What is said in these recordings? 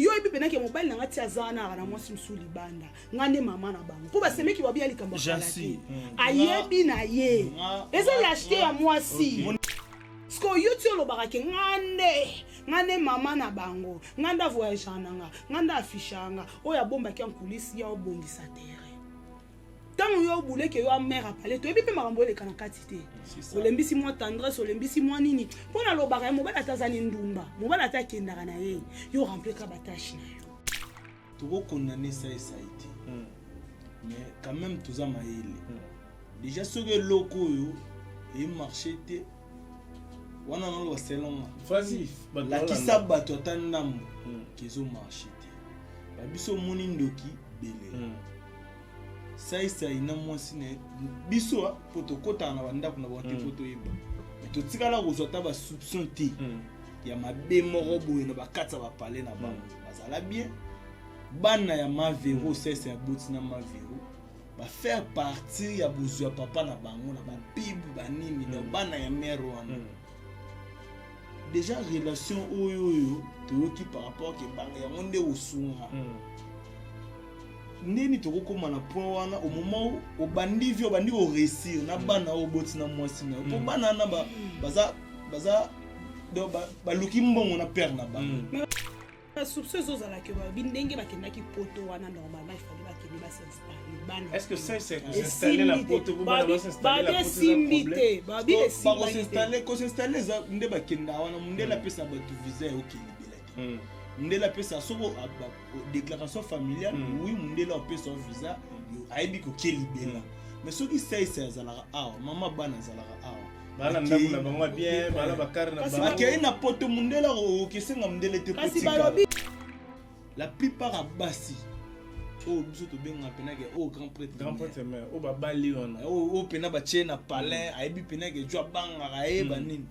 yo ebi pena ke mobile na ngati azana na mwasi msuli banda ngane mama na bango po basemeki babi alikamba Jasi. ayebi na ye eza lâcheté ya mwasi sko youtube lo barake ngane mama na bango nganda voyage nanga nganda affichanga oya bomba ki en coulisses ya obongisa terre tant yo boule ke yo mère a parler to ebi pe makambo le kana katité olembisi moi tendresse olembisi moi nini pona lo barake mobile atazani ndumba mobile atakendaka na ye yo remplir ka batache na yo to condamner ça et ça a été mais quand même tout ça maïle déjà ce que loko yo et marché té wana na lo selon vas-y la kisa bato tandamu kezo marché té ba biso moni ndoki belé ça ça ina mwasi ne biso poto kota na banda kuna bote poto yeba to tikala ko zota ba soupçon té ya mabe moko boye na bakatsa ba parler na bango bazala bien bana ya mavero sese ya botina mavero ba faire partie ya bozu ya papa na bango na ba bible banini na bana ya mère wana déjà relation oyo to ki par rapport ke banga ya monde osunga ndeni to kokoma na point wana au moment au bandi vio bandi au réussir na bana o botina mwasi na po bana na baza do ba luki mbongo na père na bango soupçons aux ala que bindenge bakendaki poto wana normalement il fallait bakende ba s'installer bana est-ce que ça c'est s'installer la poto pour bana s'installer la poto babi s'installer ko s'installer za nde bakenda wana munde la pesa ba tu visa o kilibelaki munde la pesa soko déclaration familiale oui munde la pesa visa aibi ko kilibela mais ce qui c'est zalaka awa mama bana zalaka awa bala ndaku na bango bien bala bakar na bango akei na poto mundela o kesenga mundele te potika la plupart a basi o biso to benga pena ke o grand prêtre mais o babali ona o pena ba chena palin aibi pena ke jwa banga aeba nini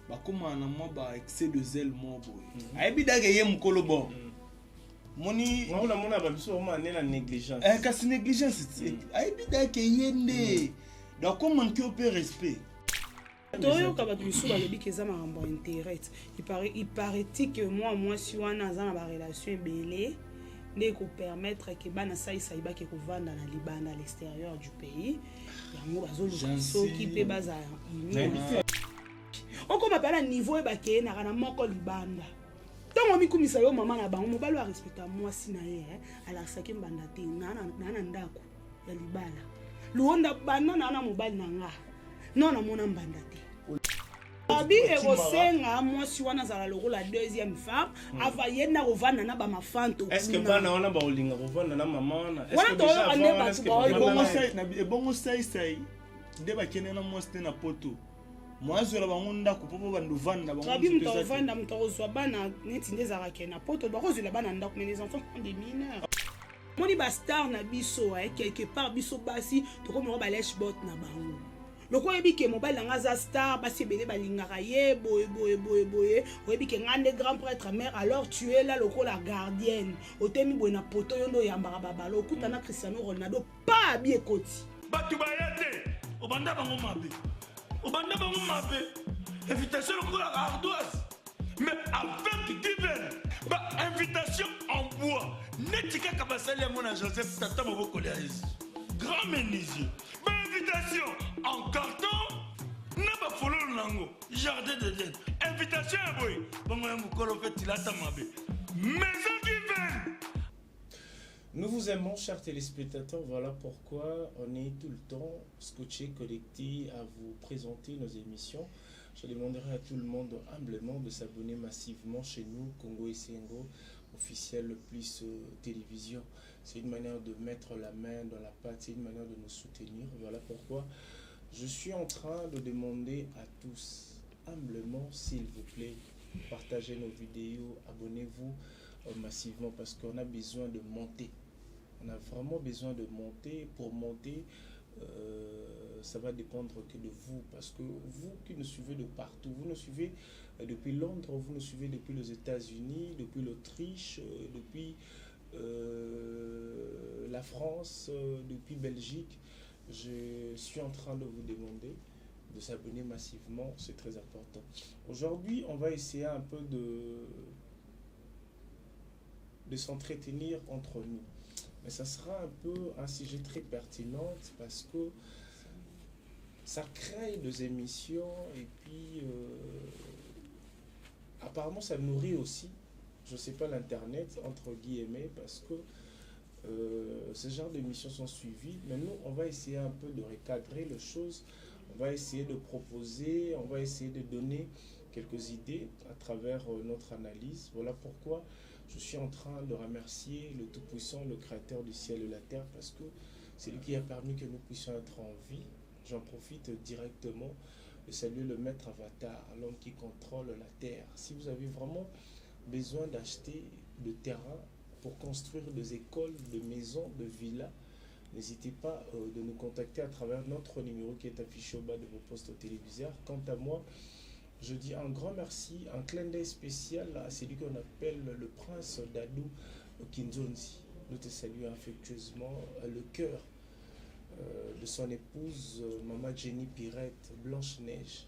bakoma na mo ba excès de zèle mo boy aibi dake ye mukolo bon moni mona ba biso o mane na négligence kasi négligence aibi dake yende donc comment que on peut respect Toyo kabatu misuba lobi keza makambo intérêt il paraît que moi si wana za na ba relation belé ne ko permettre que bana sai ba ke ko vanda na libanda à l'extérieur du pays yango bazoluka soki pe baza on comme appelle niveau e ba ke na kana moko libanda tango mikumisa yo mama na bango mobalo a respecter moi si na ye ala saki mbanda te na ndako ya libala luonda bana na mobile na nga non na mona mbanda te abi erosenga mwasi wana zala lokola deuxième femme ava yenda kovanda na ba mafanto est-ce que bana wana ba olinga kovanda na mama wana est-ce que déjà wana bongo sai nde bakene na mwasi te na poto mwasi la bango ndako popo bandu vanda bango abi mto vanda mto ozwa bana neti ndezaka ke na poto bakozula bana ndako mais les enfants sont des mineurs moni ba star na biso quelque part biso basi to comme ba lèche bot na bango loko yebi ke mobile nga za star basi belé balingaka ye boye oyebi ke ngande grand prêtre mère alors tu es là loko la gardienne otemi boye na poto yondo yambaka babalo okutana Cristiano Ronaldo pa bi ekoti batu bayate obanda bango mabe invitation lokola ardoise mais avec divers ba invitation en bois netika kabasali mon Joseph tata moboko ya grand menuisier ba invitation en carton na ba follow nango jardin d'Eden invitation boy bongo ya mukolo fait tilata mabe maison divine. Nous vous aimons, chers téléspectateurs, voilà pourquoi on est tout le temps scotché, connecté à vous présenter nos émissions. Je demanderai à tout le monde humblement de s'abonner massivement chez nous, Congo et Sengo, officiel plus télévision. C'est une manière de mettre la main dans la pâte, c'est une manière de nous soutenir. Voilà pourquoi je suis en train de demander à tous, humblement, s'il vous plaît, partagez nos vidéos, abonnez-vous massivement parce qu'on a besoin de monter. On a vraiment besoin de monter. Pour monter, ça va dépendre que de vous. Parce que vous qui nous suivez de partout, vous nous suivez depuis Londres, vous nous suivez depuis les États-Unis, depuis l'Autriche, depuis la France, depuis Belgique. Je suis en train de vous demander de s'abonner massivement. C'est très important. Aujourd'hui, on va essayer un peu de s'entretenir entre nous. Mais ça sera un peu un sujet très pertinent parce que ça crée des émissions et puis apparemment ça nourrit aussi, je ne sais pas, l'internet entre guillemets, parce que ce genre d'émissions sont suivies. Mais nous, on va essayer un peu de recadrer les choses, on va essayer de proposer, on va essayer de donner quelques idées à travers notre analyse. Voilà pourquoi je suis en train de remercier le Tout-Puissant, le Créateur du ciel et de la terre, parce que c'est lui qui a permis que nous puissions être en vie. J'en profite directement de saluer le maître Avatar, l'homme qui contrôle la terre. Si vous avez vraiment besoin d'acheter de terrain pour construire des écoles, des maisons, des villas, n'hésitez pas de nous contacter à travers notre numéro qui est affiché au bas de vos postes téléviseurs. Quant à moi, je dis un grand merci, un clin d'œil spécial à celui qu'on appelle le prince Dadou Kinzonzi. Nous te saluons affectueusement le cœur de son épouse, Maman Jenny Pirette, Blanche-Neige.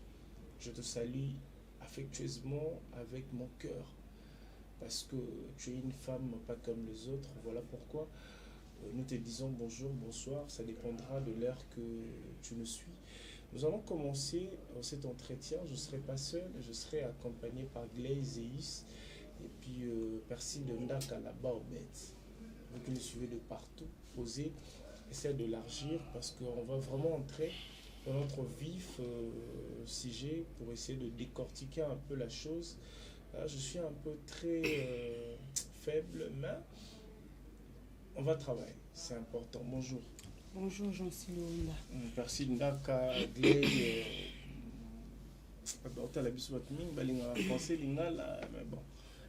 Je te salue affectueusement avec mon cœur, parce que tu es une femme pas comme les autres. Voilà pourquoi nous te disons bonjour, bonsoir, ça dépendra de l'heure que tu nous suis. Nous allons commencer cet entretien. Je ne serai pas seul, je serai accompagné par Glaise Zeus et puis Percy de Ndaka là-bas au bête. Vous qui nous suivez de partout, posez, essayez d'élargir parce qu'on va vraiment entrer dans notre vif sujet pour essayer de décortiquer un peu la chose. Là, je suis un peu très faible, mais on va travailler, c'est important. Bonjour. Bonjour Jean-Silonda. Merci Ndaka, Gley. La biso batming balinga français lingala, mais bon.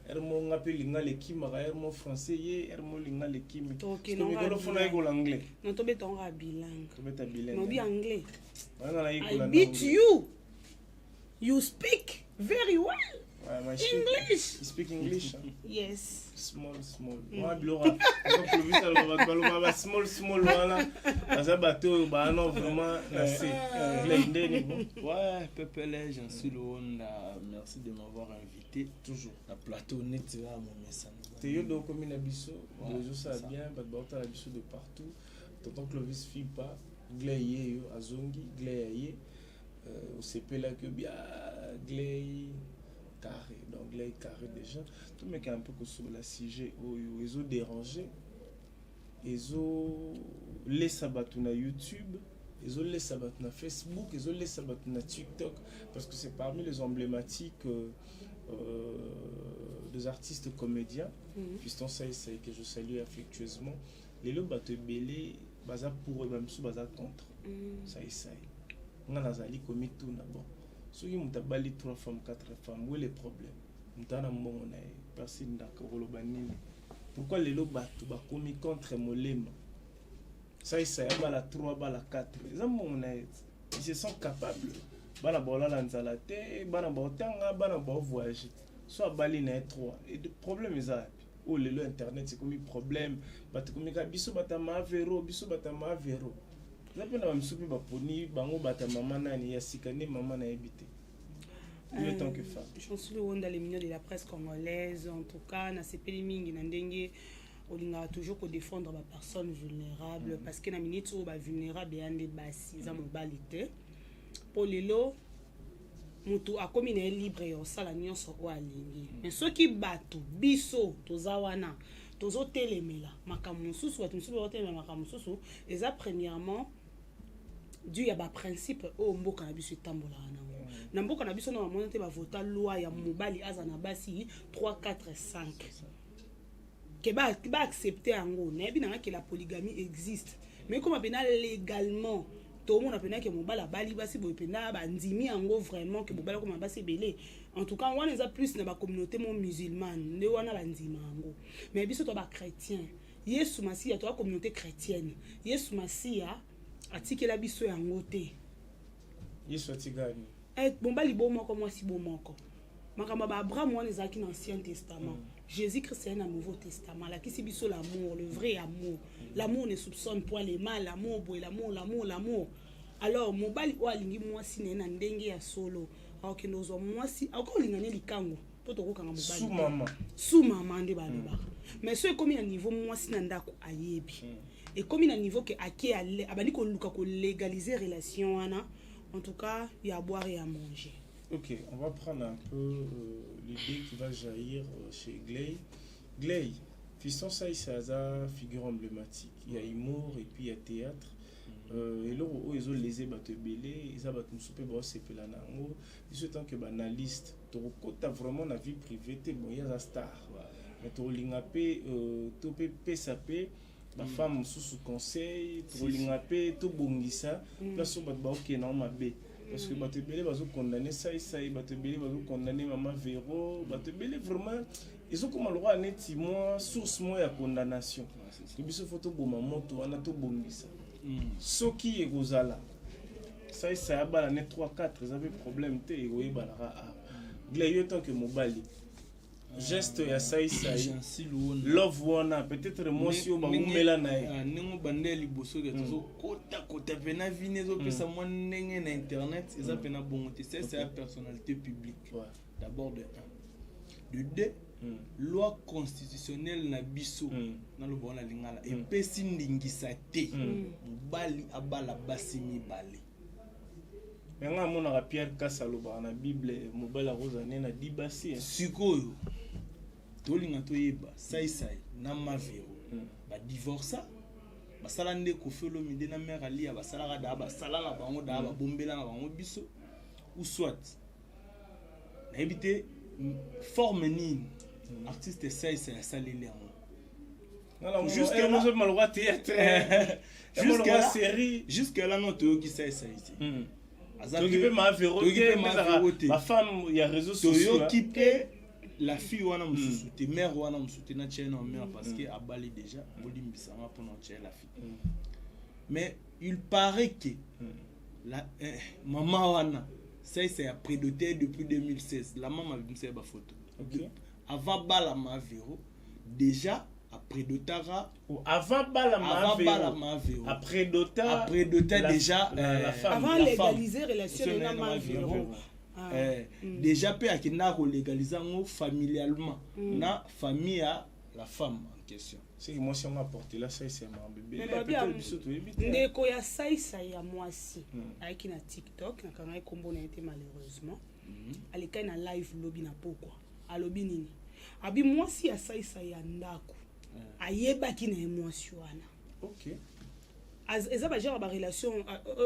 Ermo ngape lingala ekimaka ermo français ye ermo lingala ekimi. OK, non ngalo fona iko l'anglais. Non to betonga bilingue. To beta bilingue. No bi anglais. I beat you. You speak very well. English. You speak English? Yes. Small. Moi blora. Small voilà. Ça bateau bah non vraiment assez. Ouais, Pepele, j'en suis Londa. Merci de m'avoir invité. Toujours. La plateau net à mon message. T'es yo donc comme une abisso. Bonjour ça bien, bah t'as l'abisso de partout. Tonton Clovis Fipa, Gley yo azongi, Gley au CP là que bien Gley carré, donc là carré déjà tout mec un peu que sur la sujet ils ont dérangé, ils ont les sabbats na YouTube, ils ont les sabbats na Facebook, ils ont les sabbats na TikTok, parce que c'est parmi les emblématiques des artistes comédiens. Piston ça que je salue affectueusement. Les lots bateau belé baza pour eux même sous baza contre ça on a nazali commis tout d'abord. Si vous avez 3 femmes, 4 femmes, où est le problème? Pourquoi les lots battent commis contre Molema? Ça y est, la 3, la 4. Ils se sont capables. Bana bola lanzalate, bana botanga, bana bo voyage. Soit bali na 3. Et le problème est ça. Oh le internet c'est comme problème. Bat comme biso batama vero, biso batama vero. Zapenda bamsupi baponi bango bata mama nani ya sikane mama na ebité. En tant que femme. Je suis dans les milieux de la presse congolaise, en tout cas, na sepeli mingi na ndenge olinga toujours ko défendre ba personnes vulnérables parce que na minute où ba vulnérable yande basi za mobilité. Pour lelo mutu akomi na libre yo sala nyonso o alingi. Mais ceux qui batu biso tozawana tozo telemela makamu susu watu mususu wotelemela makamu susu eza premièrement dû à ba principe o mboka na biso etambola na mboka na biso na mona te ba vota loi ya mobali azana basi 3 4 5 que ba accepter yango na bi na que la polygamie existe mais comme pena légalement tout le monde pena que mobala bali basi bo pena ba ndimi yango vraiment que mobala comme basi belé en tout cas on les a plus na ba communauté musulmane ne wana ba ndima yango mais biso to ba chrétien Yesu Masia to ba communauté chrétienne Yesu Masia atikela biso yango te Yesu atigani bombali bomoko moi si bomoko makamba ba Abraham wana ezaki dans l'Ancien Testament Jésus-Christ c'est un Nouveau Testament là qui c'est biso l'amour le vrai amour l'amour ne soupçonne point les mal l'amour alors mobali o alingi moi si na ndenge ya solo alors que nous moi si encore lingane likango po tokokanga mobali sous maman sous maman nde balobaka mais so ekomi na niveau mwasi na ndako ayebi ekomi na niveau ke ake abandi koluka kolégaliser relation wana en tout cas il y a à boire et à manger. Ok, on va prendre un peu l'idée qui va jaillir chez Gley. Gley, Fiston Saï Saza, figure emblématique. Il y a humour et puis il y a théâtre. Et là où ils ont les belé, ils ont battu soupe bosse et puis là nango. Ils tant que banaliste. Tu as vraiment la vie privée, tu es bon, il y a un star. Mais tu as l'ingapé, tu peux PSAP. La femme sous conseil, tu as l'ingapé, tu bongisa. Là sur bat ok non ma bé. Parce que tu belé vas condamner ça et ça, tu belé vas condamner maman Véro, tu belé vraiment. Ils ont comme le droit net moi source moi ya condamnation. Que biso photo boma moto wana to bongisa. Soki et Gozala. Ça et ça ba la net 3 4, ils avaient problème té et oui balara. Glayo tant que mobali. Geste ya ça et ça. Love wana peut-être moi si o ba umela na. Ningo bandeli boso ke to kota pena vine zo pesa mo ndenge na internet, ils appellent bonté. C'est la personnalité publique. D'abord de 1. De 2, loi constitutionnelle na biso na lo bona lingala et pesi ndingisa te mobali abala basi mibale. Nga mona Pierre Kasaloba na Bible mobali rozane na dibasi sikoyo tolinga toyeba sai na mavero ba divorça basala nde ko felo mide na mère ali basala da basala na bango da ba bombela na bango biso ou soit na ebité forme nini artiste sai salele yango jusqu'à nous sommes malheureux théâtre jusqu'à la série jusqu'à là non to qui sai ici t'occupes ma véro ma femme il y a réseaux sociaux t'occupes la fille wana mususu te mère wana mususu na tchena mère parce que abali déjà bolimbisanga pour non la fille mais il paraît que la maman wana ça c'est après doté depuis 2016 la maman m'a fait ba photo avant bala ma véro déjà après dotara ou avant bala ma véro après dota déjà la femme avant légaliser relation na ma véro déjà peut akina ko légaliser ngo familialement na famille à la femme en question. C'est moi si on m'a porté là ça c'est mon bébé ndeko ya saisa ya mwasi avec na TikTok na kanga kombo na été malheureusement aleka na live lobby na pourquoi alobi nini abi mwasi ya saisa ya ndako ayebaki na émotion wana. OK. Eza ba genre ba relation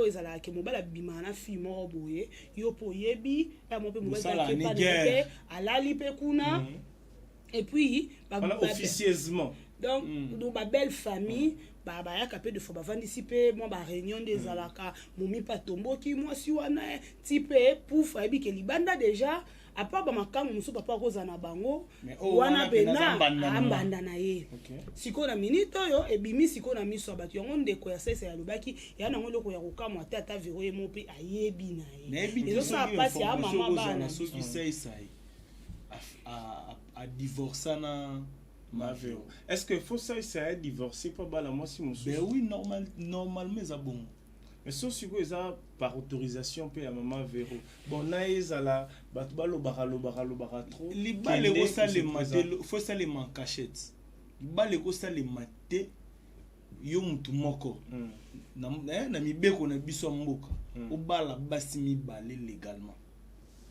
ezala ke mobala bima na fille moko boye yo po yebi ya mo pe mobala ke pa de alali pe kuna et puis officieusement donc do ba belle famille ba ya capé de fois ba vandisi pe mo ba réunion des alaka momi pa tomboki moi si wana type pouf ayebi ke libanda déjà à part ba makangu musu papa roza na bango wana bena ambanda na ye siko na minute oyo ebimi siko na miso bato yango ndeko ya sese ya lobaki ya nango loko ya kokamwa ata vero ye mope ayebi na ye ezo sa pasi ya mama bana soki sai a divorcé na Mavero. Est-ce que faut ça a divorcé pas bala moi si musu? Ben oui normalement ça bon. Mais sauf si vous avez par autorisation paye à maman Véro. Bon, naïs à la batbalo baralo trop. Les balles au ça les mater, faut ça les en cachette. Les balles au ça les mater. Yo mutu moko. Na mi beko na biso mboka. Au bala basi mi balé légalement.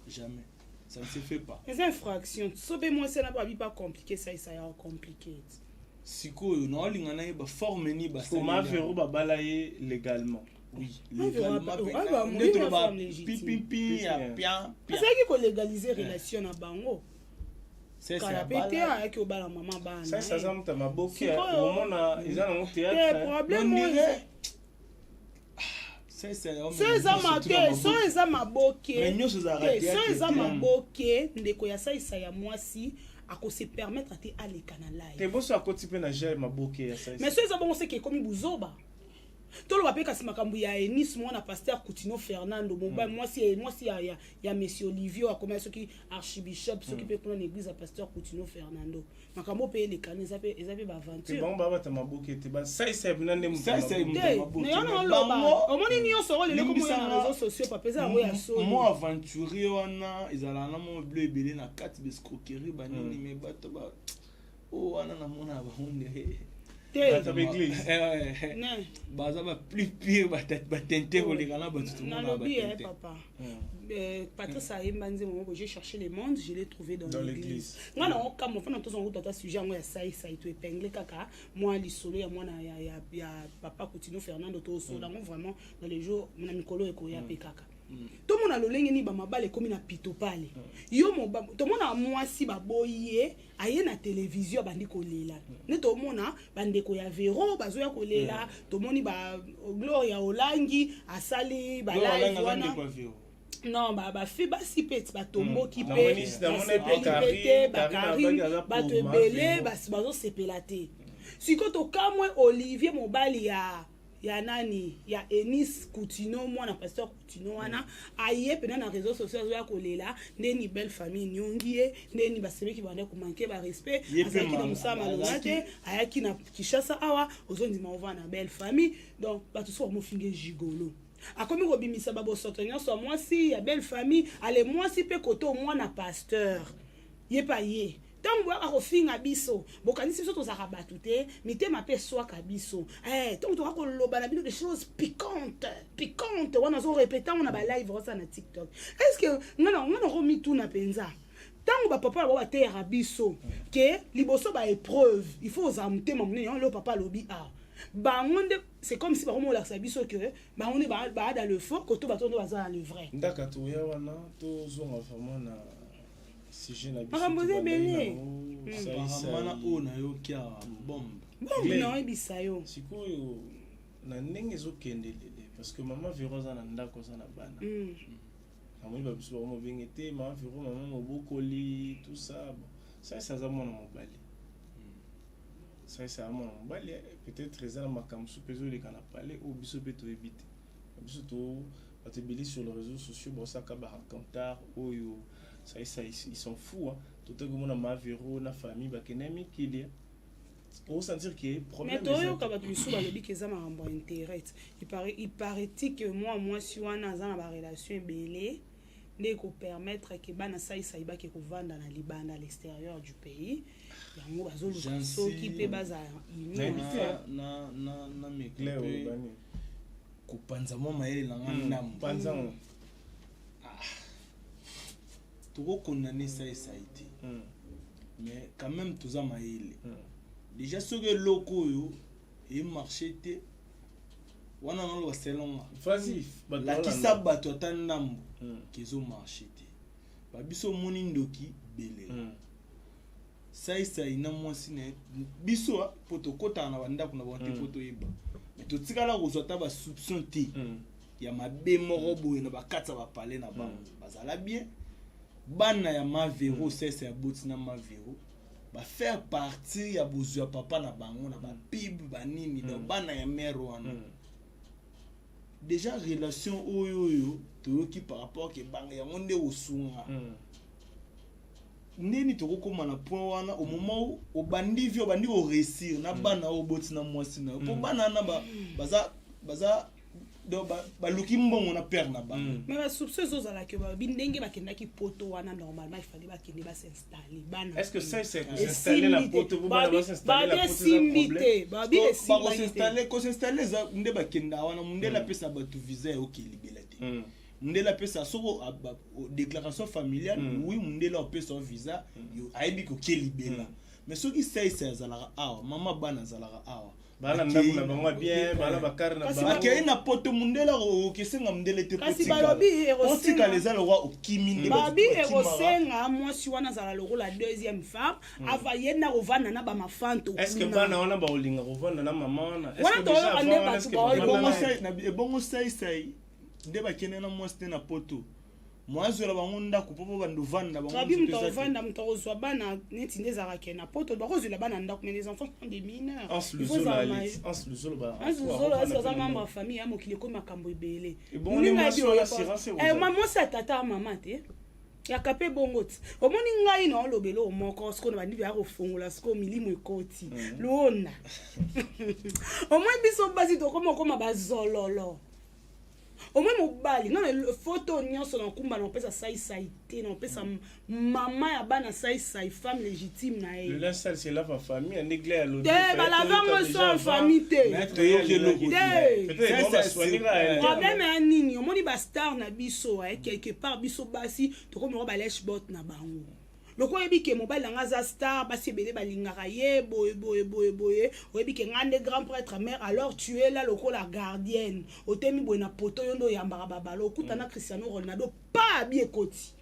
Jamais. Ça ne se fait pas. Les infractions, sauver moi c'est pas compliqué ça est compliqué. Siko na lingana ba forme ni ba ça. Maman Véro ba balayer légalement. Oui, légalement. Pipi bien. C'est qui ko légaliser relation na bango. C'est ça. Pété avec obala maman bana. Ça ça mta maboki au moment na ils ont théâtre. Le problème c'est ça maboke ndeko ya saisa ya mwasi ako se permettre à aller canal live. Te boso akoti pe na gel maboke ya saisa. Mais ça bon c'est que comme buzoba. toloba mpe kasi makambo ya Enis mwana pasteur Coutinho Fernando mobali mwasi ya monsieur Olivier akomaya soki archibishop soki mpe kuna na église ya pasteur Coutinho Fernando makambo mpe elekana eza mpe baaventure bon babata maboke te basaisa bina nde omoni nyonso oyo lelo komona na réseaux sociaux papeza yango ya solo mo aventurier wana ezalaka na mo bilo ebele na kati bescroquerie banini me bato wana namona bahonde baza plus pire batente koleka na bato nalobi papa Patrice ayemba nzembo moko j'ai cherché le monde je l'ai trouvé dans l'église ngana okamo fana tozongo tata sujet yango ya sai to épinglé kaka moi lisolo ya mwana ya papa Coutinho Fernando to sola ngo vraiment dans les jours na mikolo ekoya pe kaka tomona lolenge ni bamabale komi na pito pale yo tomona mwasi baboye aye na télévision bandi kolela ne tomona bandeko ya Vero bazoya kolela tomoni ba Gloria Olangi asali ba live wana non bafi basi peti batomboki mpe basepeli bakarim bato ebele bazosepela te siko tokamwe Olivier mobali ya nani ya Enis Coutinho mwana pasteur Coutinho wana aye pena na réseaux sociaux azoya kolela ndeni belle famille nyongie ndeni basebeki bande komanke ba respect azaki na musama malona te ayaki na Kinshasa awa ozondima ova na belle famille donc bato so mofinge gigolo akomi kobimisa babosoto nyonso mwasi ya belle famille ale mwasi pe koto mwana pasteur ye pa ye tango akofinga biso bokanisi biso tozaka bato te mitema pe swaka biso tango tokakoloba na bino des choses piquantes wana zo répéta on a ba live rosa na TikTok est-ce que ngana komituna penza tango bapapa na bateyaka biso ke liboso ba épreuve il faut ozamutema monene le papa lobi bangonde c'est comme si baromo la sabiso que bangonde ba dans le fond koto batondo baza dans le vrai ndaka to ya wana to zonga vraiment na sujet na biso makamboze belé mana ona yo kia bombe na ebisa yo sikoyo na ndenge ezokendelele parce que maman Vero za na ndako za na bana amoni babiso baromo bengete maman Vero maman mobokoli tout ça ça za mwana mobali ça mon bali peut-être ezala makambo peso le kana parler au biso pe to éviter biso to batebeli sur les réseaux sociaux bosaka ba racontar oyo ça ils sont fous tout le monde ma Vero na famille ba kenemi kilia pour sentir qu'il y a problème mais toyo ka batu biso ba lobi keza makambo intérêt il paraît que moi si wana za na ba relation belé ne ko permettre que bana sai ba ke ko vanda na Libanda à l'extérieur du pays yango bazoluka soki mpe baza na mekle kopanza mwa mayele nanga ndambo tokokondane ça été mais quand même toza mayele déjà soki eloko oyo emarché te wana naloba selonga lakisa bato ata ndambo kezomarché te babiso moni ndoki bele sai na mwasi ne biso poto kota na banda kuna bonte poto yeba to tikala ko zota ba soupçon te ya mabe moko boye na bakatsa ba parler na ba bazala bien bana ya ma Vero sese ya boti na ma Vero ba faire partie ya bozu ya papa na bango na ba pib banini na bana ya mère wana déjà relation oyo to ki par rapport ke banga ya monde osunga neni tokokoma na point wana au moment où obandi vio bandi o réussir na bana o boti na mwasi na po bana na baza do ba luki mbongo na père na bango mais ba soupçons ozala ke ba bindenge bakendaki poto wana normalement il fallait bakende ba s'installer bana est-ce que ça c'est s'installer la poto pour ba s'installer la poto ko s'installer za nde bakenda wana munde la pesa batu visa ya okilibela te Mundela pesa soko déclaration familiale oui mundela pesa visa yo aibi ko kelibela mais soki sai zalara awa mama bana zalara awa bana ndaku na bango bien bana bakar na bango akei na poto mundela o kesenga mundele te kasi balobi erosenga les ala roi o kiminde babi erosenga mwasi wana zala loko la deuxième femme ava yena rovana na ba mafanto est-ce que bana wana ba olinga rovana na mama wana est-ce que déjà avant bongo sai nde bakene na mwasi na poto moi je la bango ndako popo bando vanda bango Rabi muto vanda muto ozwa bana neti ndeza kena poto bakozu la bana ndako mais les enfants sont des mineurs. Il faut ça le zolo ba. Ça membre famille amo kile ko makambo ebele. Bon ni moi sur l'assurance maman sa tata maman te. Ya kapé bongoti. Omoni ngai no lobelo moko sko na bandi ya kofungola sko milimo ekoti. Lona. Omoi biso basi to koma bazololo. Au moins mobali non le photo nyonso na kumba na pesa saïté na pesa maman ya bana saï femme légitime na elle. Le linge sale c'est la famille en église à l'autre. Ba la vendre sans famille te. Peut-être on va soigner là. Problème est nini on moni ba star na biso quelque part biso basi to comme ba lèche bot na bango. Le quoi ebi ke mobile nga za star basi belé balingaka ye boye oyebi ke ngande grand prêtre mère alors tu es là le ko la gardienne otemi boye na poto yondo yambaka babalo okutana Cristiano Ronaldo pas bien koti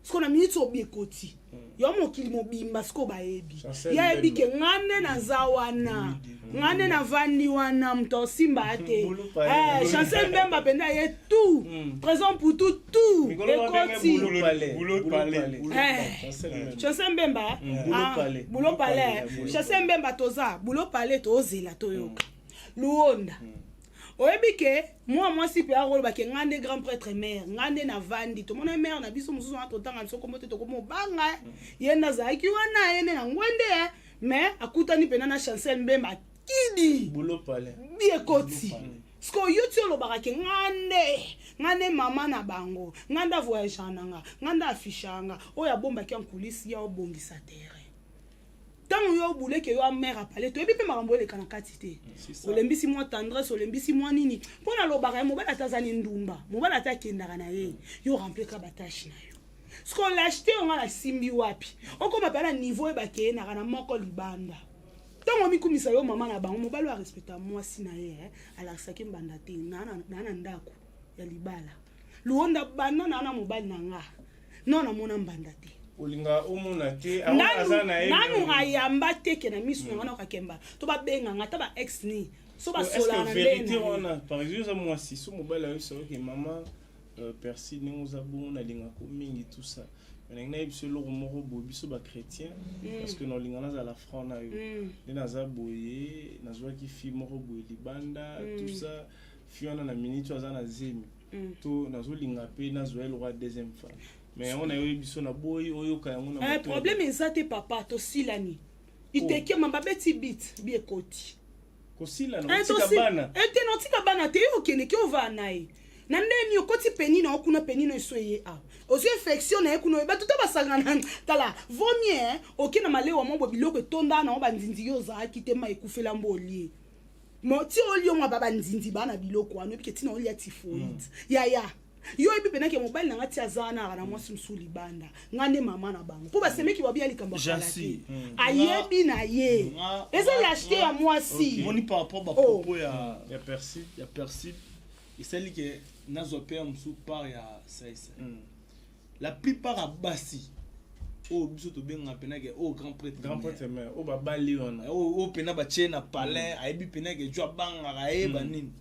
ce qu'on a mis sur bien koti yo mokili mobimba sko ba ebi ya ebi ke ngande na zawana ngande na vandi wana mto simba te Chancel Mbemba penda ye tout présent pour tout ekoti boulot palais Chancel Mbemba boulot palais Chancel Mbemba toza boulot palais tozela toyoka luonda oyebi ke moi si pe arolo ba ke ngande grand prêtre mère ngande na vandi to mona mère na biso mususu na totanga biso komote to komo banga yenda zaki wana yene na ngwende mais akutani pena na Chancel Mbemba kidi boulot palais biekoti sko youtube lo baka ke ngande mama na bango nganda voyage nanga nganda afishanga oya bomba ki en coulisses ya obongisa terre tant yo boule ke yo mère a parler to ebi pe makambo le kana katite olembisi moi tendresse olembisi moi nini pona lo baka mo bala tazani ndumba mo bala ta kendaka na ye yo remplir ka batache na yo ce qu'on l'a acheté on a simbi wapi on comme appelle niveau e ba ke na kana moko libanda tant mi kumisa yo mama na bango mo balo a respecter moi si na ye ala saki mbanda te na ndako ya libala luonda bana na mobile na nga non na mona mbanda te olinga omona te azana ye nanu ayamba te ke na misu na ka kemba to ba benga ngata ba ex ni so ba sola na vérité wana par exemple moi si so mobile ayo so ke mama persi ne ozabu na linga ko mingi tout ça na biso lo moko bo biso ba chrétien parce que no linga na la franc na yo ne na za boye na zwa ki fi moko boye libanda tout ça fiona na minute azana zemi to na zo linga pe na zo le roi deuxième femme. Mais on a eu biso na boy oyo ka on a problème ezate papa to silani iteke mamba beti bit bi ekoti ko silana tika bana no tika bana te yo kene ke ova nae na ndeni okoti penina okuna penina esoye a ozo infection na ekuno ba tuta basangana tala vomie okina malewa mo biloko etonda na ba nzinzi yo za kite ma ekufela mboli mo ti olio mwa baba nzinzi bana biloko ano bike tina oli ya typhoid ya yo ebi pena ke mobile na ngati azana na mwasi msuli banda ngane mama na bango po basemeki babia likambo kala te ayebi na ye eza l'acheter ya mwasi moni par rapport ba propos ya Persil et celle que nazo père msu par ya saïsa la plupart a basi o biso to benga pena ke o grand prêtre mais o baba liona o pena ba chena palais ayebi pena ke jwa banga ga e banini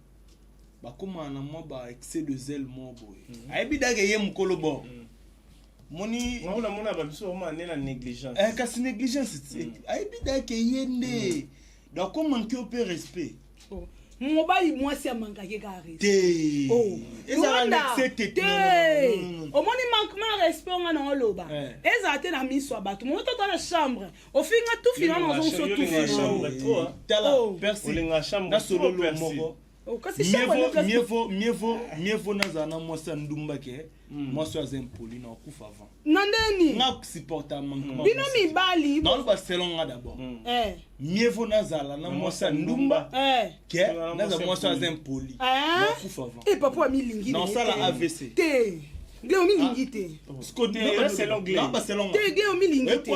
bakoma na mo ba excès de zèle mo boy ayebi dage ye mukolo bo moni mona ba biso ma ne la négligence kasi négligence ayebi dage yende donc comment que peut respect mobali mwasi amanga ke gare te eza te omoni manquement respect nga na oloba eza te na miso bato mo to na chambre ofinga tout finalement on se tout chambre trop tala personne na chambre na solo lo moko mieux vaut nazana mwasi ndumba ke mwasi azempoli na okufa avant nandeni nga supporta manquement bino mibali dans le salon nga d'abord mieux vaut nazala na mwasi ndumba ke naza mwasi azempoli na okufa avant et papa milingi non ça la AVC te geo milingi te c'est l'anglais non c'est l'anglais te geo milingi te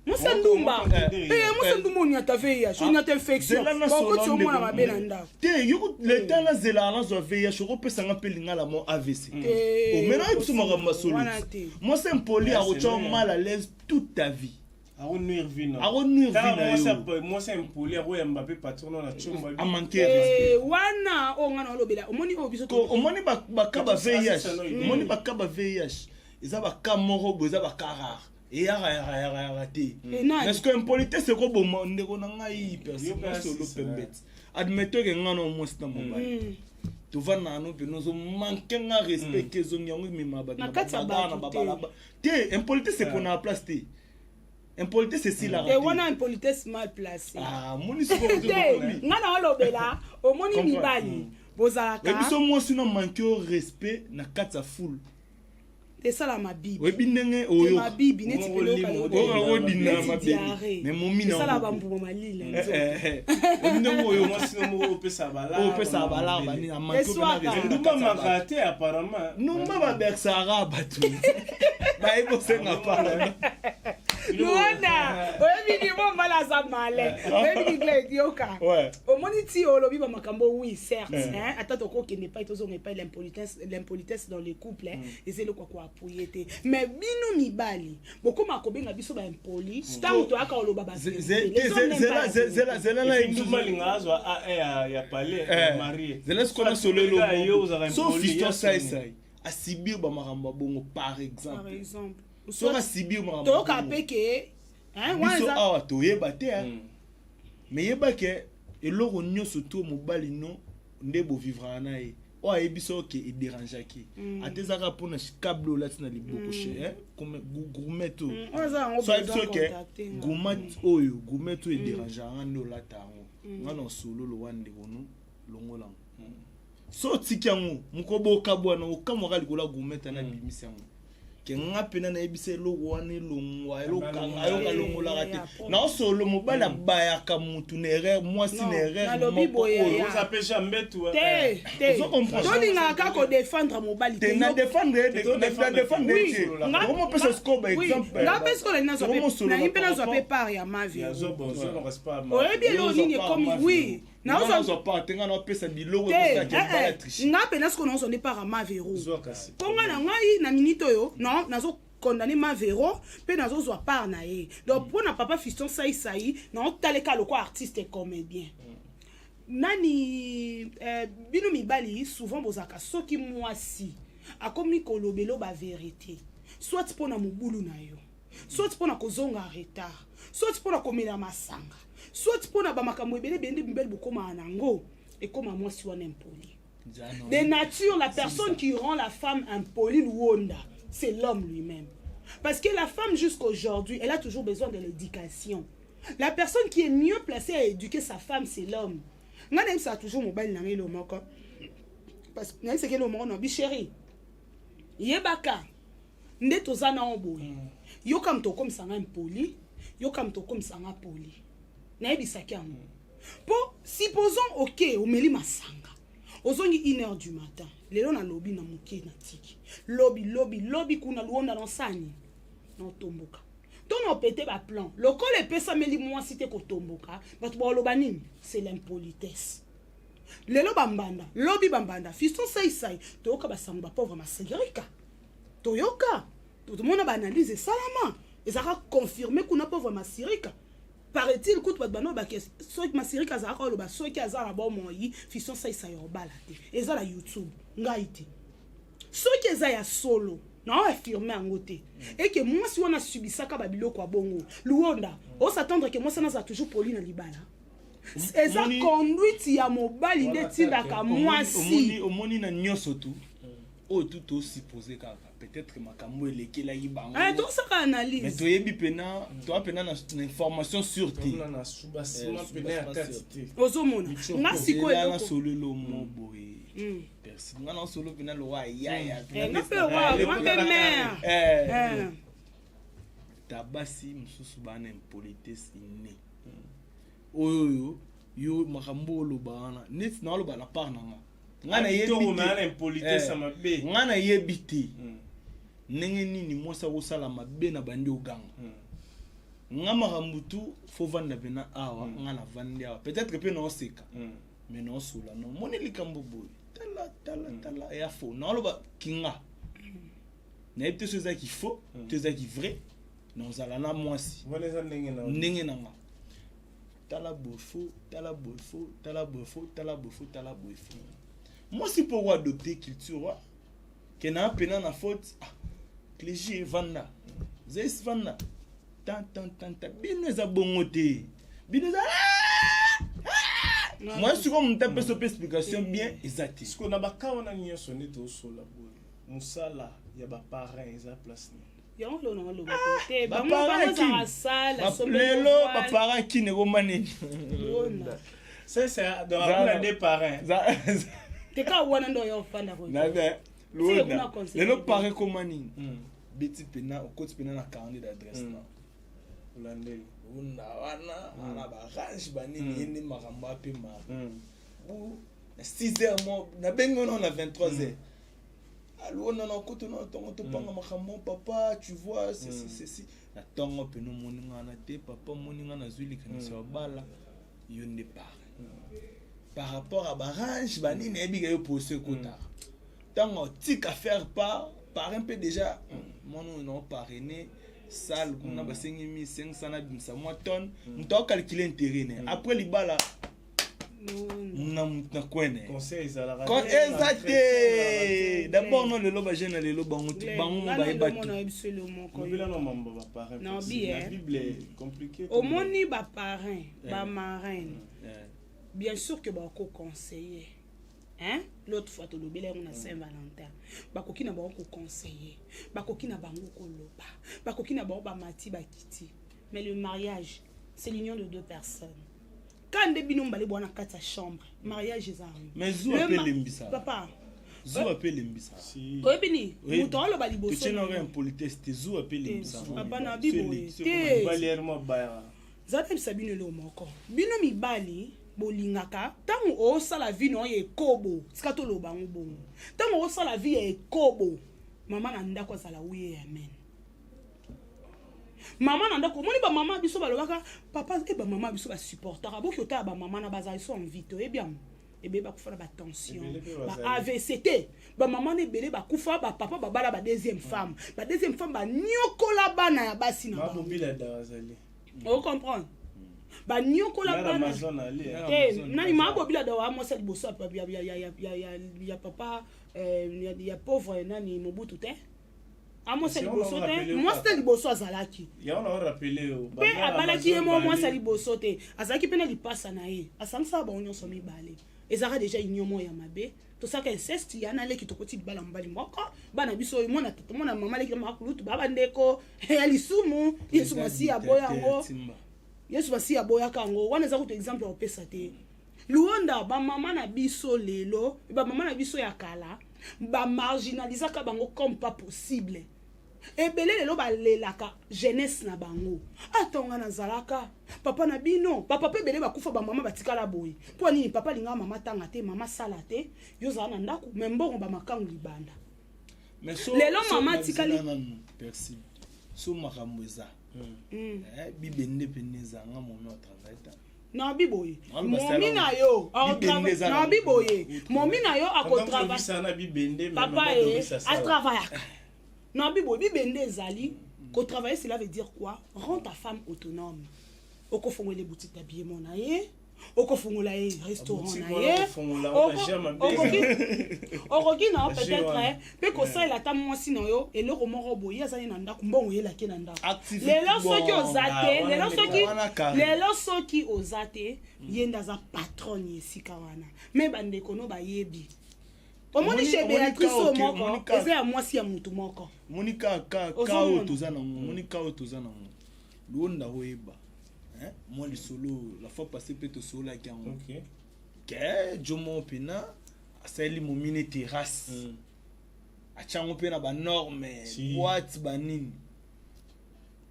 musa ndumba musa ndumba on yata VIH on yata infection ko ti omona mabe na ndako te yo le temps na zela na zo VIH ko pesa nga pelinga la mo AVC o mena biso makamba solo moi c'est impoli a rocha mal à l'aise toute ta vie a renuire vina moi c'est impoli a roya Mbappé patron na chomba a manquer wana o ngana olobela omoni o biso ko omoni ba kaba VIH omoni ba kaba VIH eza baka moko boye eza baka rare eyaka te est-ce que impolitesse ekoboma ndeko na ngai personne solo pembeti admettons ke nga na omwasi na mobali tovanda nano mpe nozomanke nga respect ke ezongi yango emema bato na babalaba te impolitesse epona ya place te impolitesse esilaka te wana impolitesse mal placé moni nga na olobela omoni mibali bozalaka ebiso mwasi na manke o respect na kati ya foule esala mabibi oyebi ndenge oyo mabibi neti odina mabibi me momi na esala bambuma malila oyebi ndenge oyo mwasi na moko opesa balaba ni amanke ndumba makate apparemment numba babersara bato bayekosenga pala luanda oyebi ni mombala aza male oyebi ni gle yoka omoni ti olobi bamakambo oui certes ata tokokende epai tozonga epai l'impolitesse dans les couples ezeli kwa appuye te mais bino mibali bokoma kobenga biso baimpoli ntango toyaka oloba sauf histoire saisai asibir bamakambo bongo par exemple soka sibir makambo toyoka peke biso awa toyeba te mais yebake eloko nyonso to mobali no nde bovivra na ye oyo ayebi so ke ederangeaki ate ezaka mpona câble olati na liboko gourmet oyo so ayebi so ke gourmet oyo ederangeanga nde olata yango nga na osololo wana ndekono longolango so otiki yango mokoboka bwana okamwaka likolo ya gourmet ana bimisi yango ke nga pena na yebisa eloko wana elongwa elokanga ayoka longolaka te na osolo mobali abayaka mutu na erreur mwasi na erreur ozapesha mbetu tolingaka kaka kodefendre mobali te na defendre omopesa sikoba exemple nga mpe sikola nayi mpe nazwa mpe part ya mavie oyebi eloko nini ekomi wi nga mpe nasiko naozwa nde part ya mavero mponga na ngai na minute oyo nazokondane mavero mpe nazozwa part na ye donc mpona papa Fiston Saisai naotaleka lokwa artiste et comédien nani bino mibali souvent bozalaka soki mwasi akomi kolobelo baverité soit mpona mobulu na yo soit mpona kozonga retard soit mpona komela masanga soit mpona bamakambo ebele bende mibali bokomaka nango ekoma mwasi wana impoli de nature la personne qui rend la femme impolie luonda c'est l'homme lui-même parce que la femme jusqu'aujourd'hui elle a toujours besoin de l'éducation. La personne qui est mieux placée à éduquer sa femme c'est l'homme. Nga na ça toujours mobile na ngelo moko parce que na sekelo moko no bi chéri yebaka nde tozana oboyi yo kam to comme ça impoli yo kam to comme ça poli na yebisaki yango po supposons ok omeli masanga ozongi 1h du matin lelo na lobby na moke na tiki lobby kuna luonda na sani na tomboka tono pété ba plan lokole pesa meli mwasi te ko tomboka bato ba loba nini c'est l'impolitesse lelo bambanda lobby bambanda Fiston Saisai toyoka basango ba pauvre masirika toyoka tout le monde a analysé salama ezaka confirmer kuna pauvre masirika paraît-il que tu bano ba so masirika za ka loba so ki azala ba moyi Fiston Saisai obala te eza la YouTube ngaiti so ki eza ya solo na affirmer en côté et que moi si on a subi ça ka babiloko a bongo luonda on s'attendre que moi ça n'a toujours poli na libala et ça conduite ya mobali ndetinda ka moi si omoni na nyoso tu o tout supposé kaka peut-être makambo elekela yibango donc ça analyse mais to yebi pena to apena na information sur te na subasima pena ya tati ozomona nga siko na sololo mo boy merci nga na solo pena lo wa ya nga pe wa nga pe mère tabasi mususu bana impolitesse ine oyo yo makambo lo bana net na lo bana par nanga ngana yebi te ndenge nini mwasi akosala mabe na bandi oganga nga makambo tu fo vanda pena awa nga na vandi awa peut-être pe naoseka mais naosola no moni likambo boye tala ya fo naoloba kinga nayebi te so ezalaki faux to ezalaki vrai naozala na mwasi ndenge nanga tala boye moi si pour adopter culture que na pena na faute clégie vanda zes vanda tant bino eza bongo te bino eza moi souvent mon tape sur explication bien exact parce qu'on a ba ka on a nié sonné to sola boy musala ya ba parents eza place ni yango lo na lo te ba mo za sala lelo ba parents qui ne romane c'est dans la des parents te ka wana ndo yo fanda ko na be lelo parents komani beti pena okoti pena na 40 d'adresse na landeli una wana ba range banini yende makamba pe ma bu 6h mo na bengo na 23h allo na koto na tongo to panga makamba papa tu vois c'est na tongo pe no moninga na te papa moninga na zwili kanisa bala yonde par rapport à ba range banini ebiga yo poser kota tango tika faire par un peu déjà mon non parrainé salle on a 5500 na bimsa moi tonne on doit calculer intérêt après li bala na kwene conseil ça la quand exact d'abord non le loba jeune le loba bango ba ebatu non bien la bible est compliquée au moni ba parrain ba marraine bien sûr que ba ko conseiller hein l'autre fois to lobela on a Saint-Valentin bakoki na ba ko conseiller bakoki na bango ko loba bakoki na ba mati ba kiti mais le mariage c'est l'union de deux personnes quand de binom balé bona kata chambre mariage est en mais zou appelle limbisa papa zou appelle limbisa si obini muto lo bali boso tu n'aurais un politesse te zou appelle limbisa papa na bibo te baliermo ba zata bisabino lo moko bino mi bali bolingaka tango osala vie no ye kobo tika to lo bango bongo tango osala vie ye kobo mama na ndako azala wiye amen mama na ndako moni ba mama biso balobaka papa e ba mama biso ba supportera boki ota ba mama na bazali so en vite e bien ebe ba kufa ba tension ba AVCT ba mama ne belé ba kufa ba papa ba bala ba deuxième femme ba nyokola bana ya basi na ba mobile dazali on comprend ba nyokola bana nani mabo bila dawa mo sa liboso ya papa ya pauvre nani Mobutu te amo sa liboso te mo sa liboso azalaki ya on a rappelé pe abalaki mo sa liboso te azalaki pena lipasa na ye asamsa ba onyo so mibale ezaka déjà inyomo ya mabe to saka inceste yana leki to koti bala mbali moko bana biso mona tata mona mama leki makulutu baba ndeko ya lisumu yesu masi ya boyango yesu basi ya boya kango wana za kuto exemple opesa te luonda ba mama na biso lelo ba mama na biso ya kala ba marginaliser ka bango comme pas possible ebele lelo ba lelaka jeunesse na bango atonga na zalaka papa na bino papa pe bele ba kufa ba mama batikala boy po nini papa linga mama tanga te mama sala te yo za na ndaku membongo ba makangu libanda mais so lelo mama tikali merci so makamweza bibende peneza nga momi au travail ta na biboye momi na yo na biboye momi na yo ako travail sana bibende papa a travailler na biboye bibende ezali ko travailler cela veut dire quoi rends ta femme autonome oko fongola boutique d'habillement na ye oko fongola restaurant na ye oko na peut-être pe ko ça la ta mwasi na yo eloko moko boye azali na ndako mbongo yelaki na ndako lelo soki ozate lelo soki ozate yenda za patron yesika wana me bandeko no bayebi omoni chez Béatrice moko eza ya mwasi ya mutu moko monika kao tozana monika o tozana luonda hoeba moi le solo la fois passée peut te solo avec un OK que jomo pina asali momine terrasse achango pena ba norme boîte banine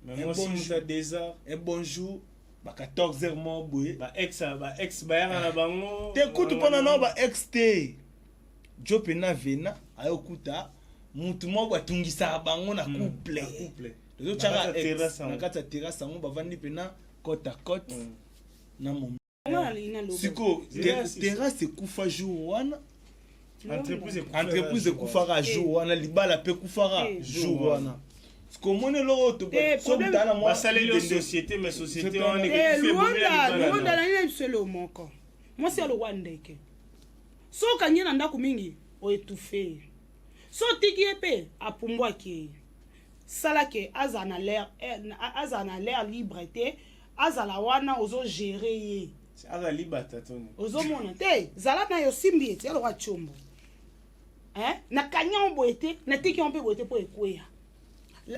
mais moi si ça déjà un bonjour ba 14h mo boye ba ex ba yana na bango t'écoute pendant non ba XT jo pena vena ayokuta mutu mo ba tungisa bango na couple les autres na kata terrasse ngo ba vandi pena côte à côte na mon siko terrasse kufa jour wana entreprise kufa jour wana libala pe kufa jour wana siko mone lo to so dala moi salé société mais société on est Luonda na nini selo moko moi c'est le wandeke so kanyena ndako mingi o étouffé so tiki epe apumbwaki sala ke azana l'air liberté azala wana ozo gérer ye azali batatoni ozo mona te zala na yo simbi ete alo wa chombo na kanya boete na tiki on pe boete po ekweya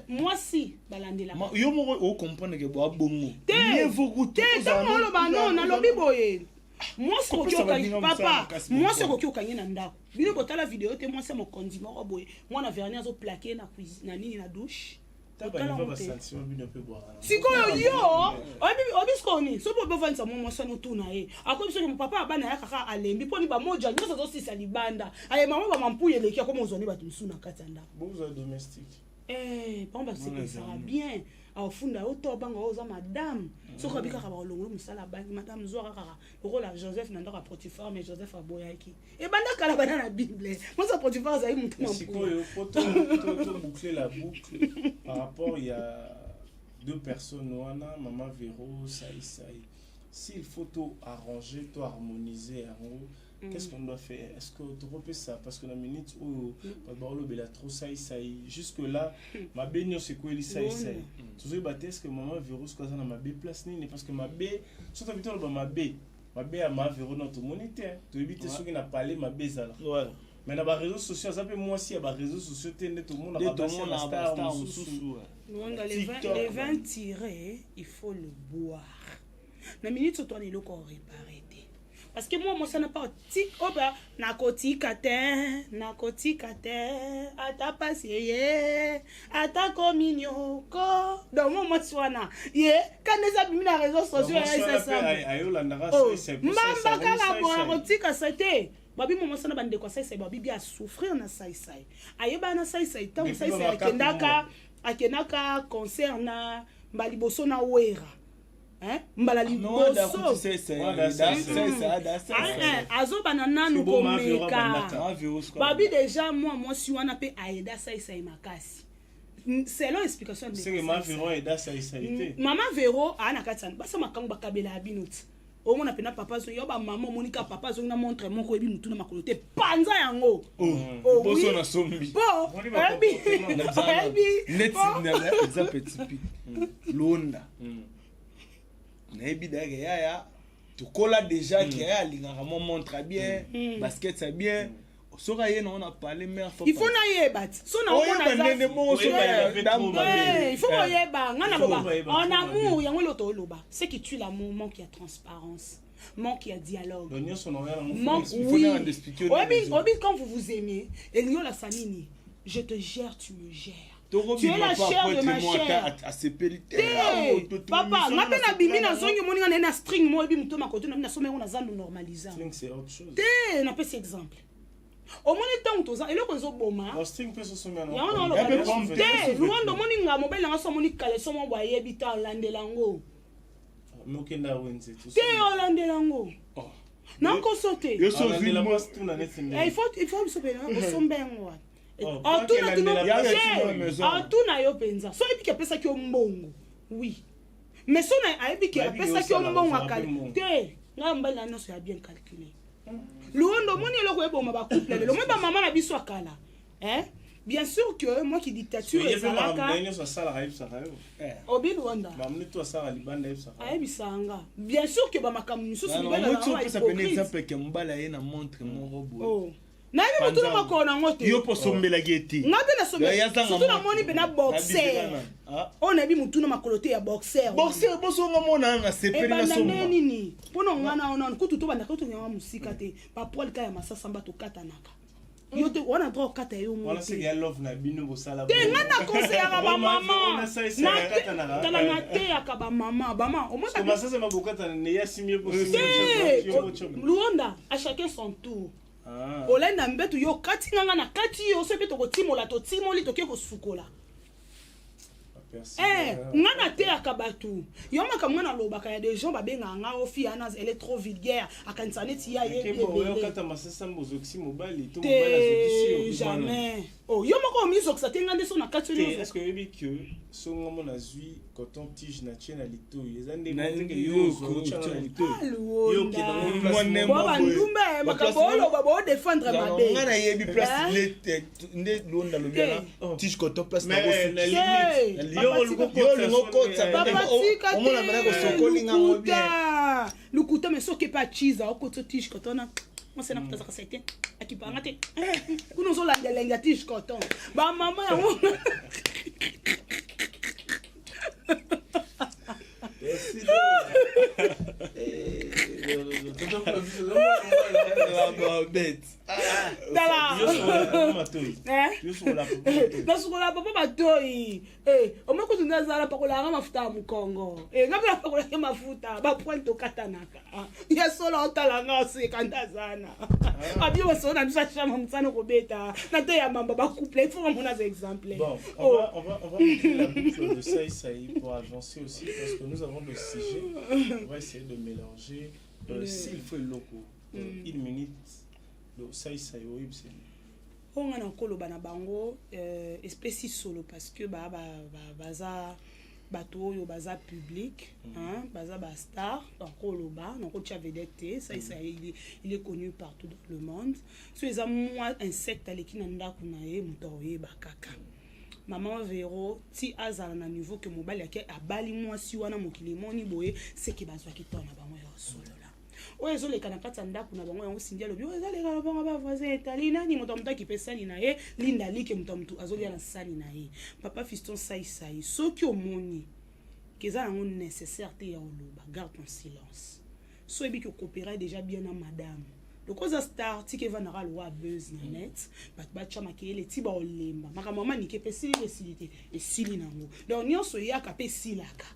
moi si balandela yo mo o comprendre que bo bongo mieux vous te tango lo ba non na lobi boye moi ce que papa moi ce que okanye na ndako bino botala vidéo te moi c'est mon condi moko boye moi na vernis azo plaquer na cuisine na nini na douche sikoyo yo obiskoni so po bovanisa mo mosano tuna ye akobiso ke papa abana ya kaka alembi poni ba moja nyoso zo sisa libanda aye mama ba mampuye leki ko mozoni batu suna katanda bozo domestique pamba c'est que ça va bien au funda auto banga oza madame so ko bika ka ba longo musala ba madame zo kaka rola Joseph nanda ka Potiphar mais Joseph aboyaki e banda kala bana na Bible moi ça Potiphar za mutu mampu sikoyo photo boucler la boucle par rapport il y a deux personnes wana maman Véro Saï s'il faut tout arranger tout harmoniser en haut qu'est-ce qu'on doit faire? Est-ce que tu repères ça? Parce que la minute où il a trop ça, jusque là, ma béni c'est quoi il ça. Tu sais est-ce que maman Véro ce qu'on a ma bé place ni parce que ma bé, surtout habituellement ma bé à ma Véro notre moniteur. Tu évites ceux qui n'a parlé ma bé ça là. Ouais. Mais dans les réseaux sociaux, ça peut moi aussi à les réseaux sociaux, tout le monde a passé la star sous. Les vins tirés, il faut le boire. La minute où tu es là qu'on réparer. Parce que moi ça n'a pas tic oba nakotika te ata pasiye ata communion ko donc moi swana ye kaneza bimina réseaux sociaux ça ça ayolanda c'est mamba kala nakotika c'était babi mo ça na bande ko ça babi bien souffrir na ça ayeba na ça tant ça akendaka concert na mbaliboso na wera mbala liboso azo banana komeka babi déjà moi si wana pe aida ça makasi c'est l'explication de c'est ma Véro aida ça maman Véro ana katana basa makango bakabela abinoti o mona pena papa zo yo ba maman monika papa zo na montre moko ebi mutu na makolo te panza yango boso na sombi net na petit pic londa nayebi d'ailleurs yaya tukola déjà qui a lingaka mo montre bien basket ça bien soka yena on a parlé mère fois il faut na yebat so na on a nene mo so il faut yeba ngana loba en amour yango loto loba c'est qui tue l'amour manque ya transparence manque ya dialogue manque oui obi quand vous vous aimez elio la sanini je te gère tu me gères. Tu es la chair de ma chair. Papa, ma peine à bimi na zongi moni na string mo ebi muto makoto na somé on a zando normalisant. String c'est autre chose. Té na pese exemple. Au moni temps toza eloko zo boma. Le string peut se sommer non. Ya on lo té, luando moni nga mobile nga so moni kale so mo boye bita landelango. Mokenda wenze tout ça. Té landelango. Oh. Na ko sauter. Yo so vi mo il faut se payer au sombengo. Tuna yo penza so ebi ke pesa ki ombongo oui mais so na ebi ke pesa ki ombongo akali te nga mbala na so ya bien calculé luondo moni eloko eboma ba couple le mo ba maman na biso akala bien sûr que moi qui dictature ezalaka obi luonda ayebisanga bien sûr que ba makambo misusu libala na ça peut exemple que mbala ye na montre mon robot na yebi mutu na makona ngote yo posombela geti ngabe na sombela surtout na moni bena boxer on a bi mutu na makolote ya boxer boso ngomona na sepeli na somba nini pono ngana ona kutu to banda kutu nyama musika te pa poil ka ya masasa mba to katanaka yo te wana droit kata yo mo wana se ya love na bino bosala te ngana conseil ya ba mama na tala na te ya ka ba mama au moins ça masasa mabokata ne ya simie possible Luonda à chacun son tour. Olenda mbetu yo kati nganga na kati yo so pe to ko timola to timoli to ke ko sukola. ngana te akabatu yo makamwa na lobaka ya des gens babenga nga ofi ana elle est trop vulgaire akanisa neti ya ye yo kata masasa mbozoksi mobali to mobali azoki jamais oh yo moko mizokisa te ngande so na kati yo est-ce que yebi que so ngamo na zui coton tige na tie na lito ezande monzeke yo zo chana na lito yo ki na mone mo bandumba makabo lo babo défendre mabe ngana yebi place lete nde londa lobiana tige coton place na yo lingo kota omona mena ko sokolinga mo bien lukuta mais soki pas cheese au tige coton moi c'est na kutaza ka saite akipanga te kuno zo la ndelenga tige coton ba mama yango nasukola papa batoi omoko tunazala pakolanga mafuta ya mokongo ngapi napakolaki mafuta bapointe okatanaka ya solo otalanga oseka ndazana abi osolo na biso achama mosana kobeta na te ya mamba bacouple il faut bamona za exemple. Bon, on va mettre la boucle de Saï pour avancer aussi parce que nous avons le sujet. On va essayer de mélanger. S'il faut le loco, une minute, le Saï oui, c'est on a encore bana bango espèce solo parce que baza bateau yo baza public hein baza ba star donc koloba donc tu as vedette ça il est connu partout dans le monde so les moi insecte aleki na ndako na ye mutoye bakaka maman Véro ti azala na niveau que mobali yake abali mwasi wana mokili moni boye c'est que bazwa kitona bango yo solo là oyo ezoleka na kati ya ndako na bango yango sindia lobi oyo ezaleka na bango bavoisin etali nani moto moto akipe sani na ye linda like moto moto azolia na sani na ye papa fiston sai soki omoni keza nango nécessaire te ya oloba garde ton silence so ebi ki okopera déjà bien na madame lokoza star tike vanara lwa buzz na net bat bacha makele ti ba olemba maka mama nike pe sili resilité et sili nango donc nyonso yaka pe silaka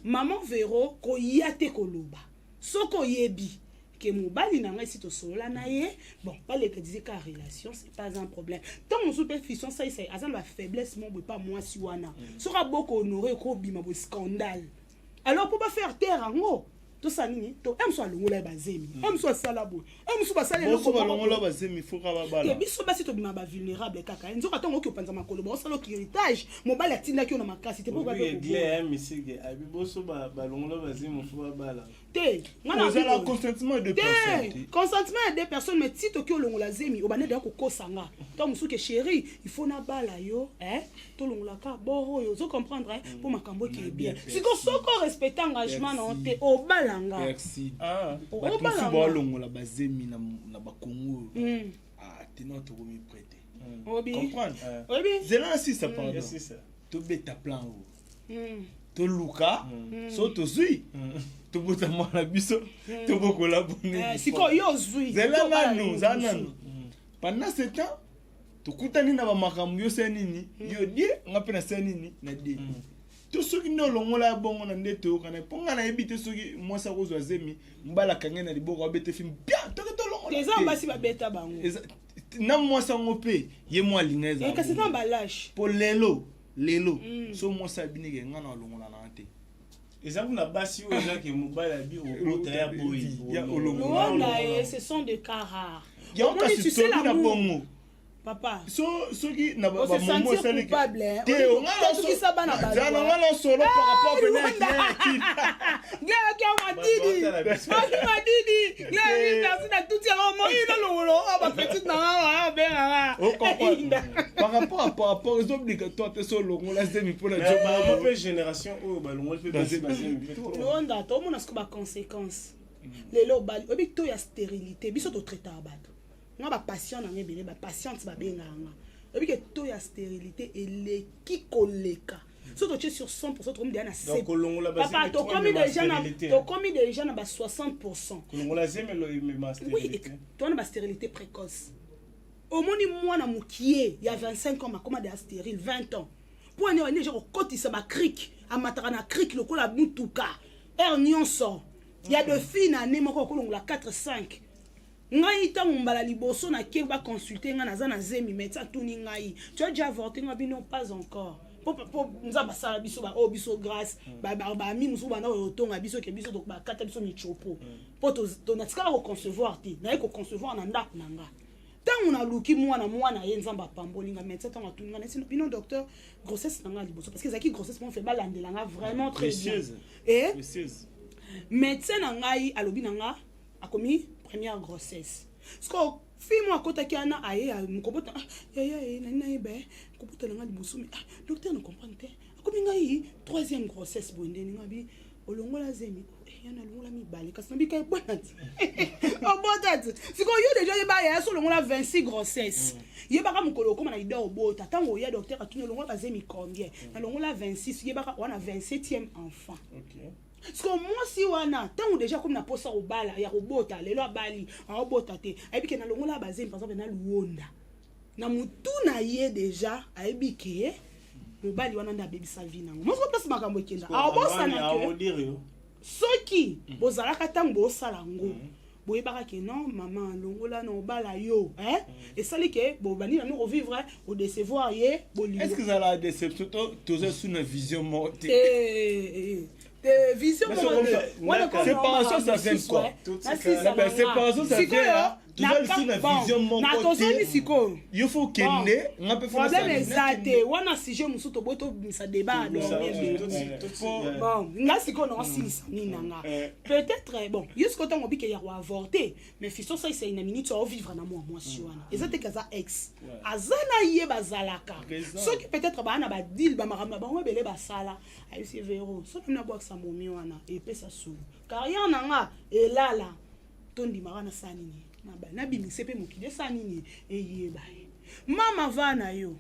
maman Véro ko yate koloba soko yebi que mobali na ngai si to solola na ye bon pas les que disait ka relation c'est pas un problème tant on super fission ça azan la faiblesse mon pas moi si wana sera beaucoup honoré ko bima bo scandale alors pour pas faire taire ngo to sanini to emso alongola bazemi emso salabo emso basale ko balongola bazemi faut ka babala biso basi to bima ba vulnérable kaka nzo katongo ki opanza makolo bo salo ki héritage mobali atinda ki ona makasi te pourquoi que glé misige abi boso balongola bazemi faut babala te ngana la consentement de personnes consentement de personnes mais si to ki olongola zemi obane de ko kosanga to musuke chéri il faut na bala yo to longola ka boro yo zo comprendre pour makambo ki est bien si ko soko respecter engagement na te obala merci batu balongola bazemi na bakongo tena to komi prêter comprendre zela si ça pardon to beta plan to luka so to zui to bota mala biso to bokola bonne siko yo zui zela nanu pendant ce temps to kutani na ba makambo yo senini yo die ngape na senini na die to soki no longola bongo na ndeto kana ponga na ebite soki mwasa kozwa zemi mbala kange na liboko abete film bien to longola les ambasi ba beta bango na mwasa ngope ye mwa lingeza et que c'est un balage pour lelo so mwasa binike ngana longola na ante exemple na basi o za ke mobala bi o ta boy ya olongola ce sont des cas rares ya kasi to na bongo papa soki na ba momo sali te ngala so kisa bana ba jana ngala solo par rapport à qui madidi ngeli merci na tout ya mo ina lolo ba petit na ba par rapport aux obligatoires te solo ngola zemi pour la job ma peu génération o ba longola pe bazemi onda to mona sko ba conséquences lelo bali obi to ya stérilité biso to traiter abato nga ba patient na ngebe ba patiente ba benganga et puis que to ya stérilité et qui koleka so to sur 100% to mdia na 7 papa to komi déjà na ba 60% kolongola zemelo ma stérilité to na ba stérilité précoce au moni mwana mukie ya 25 ans makoma de stérile 20 ans pour ne ne genre kotisa ba cric amataka na cric lokola mutuka nyonso ya de filles na ne moko kolongola 4 5 ngai tango mbala liboso na keba consulter nga naza na zemi médecin tuni ngai tu as déjà avorté nga bino pas encore po nzamba sala biso ba o biso grâce ba mi musu ba na otonga biso ke biso to ba kata biso mi chopo po to na tikala ko concevoir ti na ko concevoir na ndako nanga tango na luki mwana ye nzamba pamboli nga médecin tango tunga na sino bino docteur grossesse nanga liboso parce que zaki grossesse mon fait balandela nga vraiment très bien et médecin nanga alobi nanga akomi première grossesse sko fille moi kota kiana aye mukobota na be mukobota nanga liboso mais docteur ne comprend pas akomi ngai troisième grossesse bondeni ngabi olongola zemi yana longola mibale kasi nabi kay bonati obotati siko yo déjà yeba ya so longola 26 grossesse yeba ka mukolo koma na ida obota tango ya docteur atuni longola zemi combien na longola 26 yeba ka wana 27e enfant. OK. Parce que moi si wana tango déjà comme na posa obala ya obota lelo abali a obota te ayebike na longola bazemi par exemple na luonda na mutu na ye déjà ayebike mobali wana nda bebisa vie nango moi je pense makambo kenda a bosa na ke soki bozalaka tango bosala ngo boyebaka ke non maman longola na obala yo et sali ke bobani na nous revivre au décevoir ye bolingo. Est-ce que ça la déception toi sous une vision morte vision séparation ça vient quoi séparation ça vient toujours sur une vision morte il faut qu'il ne on peut faire ça exact wana sujet musu to boto ça débat bon nga siko non si nanga peut-être bon jusqu'au temps on dit qu'il y a avorter mais fiso ça c'est une minute au vivre na moi si wana ezate kaza ex azana ye bazalaka so qui peut-être ba na ba deal ba marama ba webele ba sala ayi c'est vero so na box sa momi wana et pesa sou carrière nanga elala tondi marana sanini na bimise pe mokide sanini eyeba mama vana yo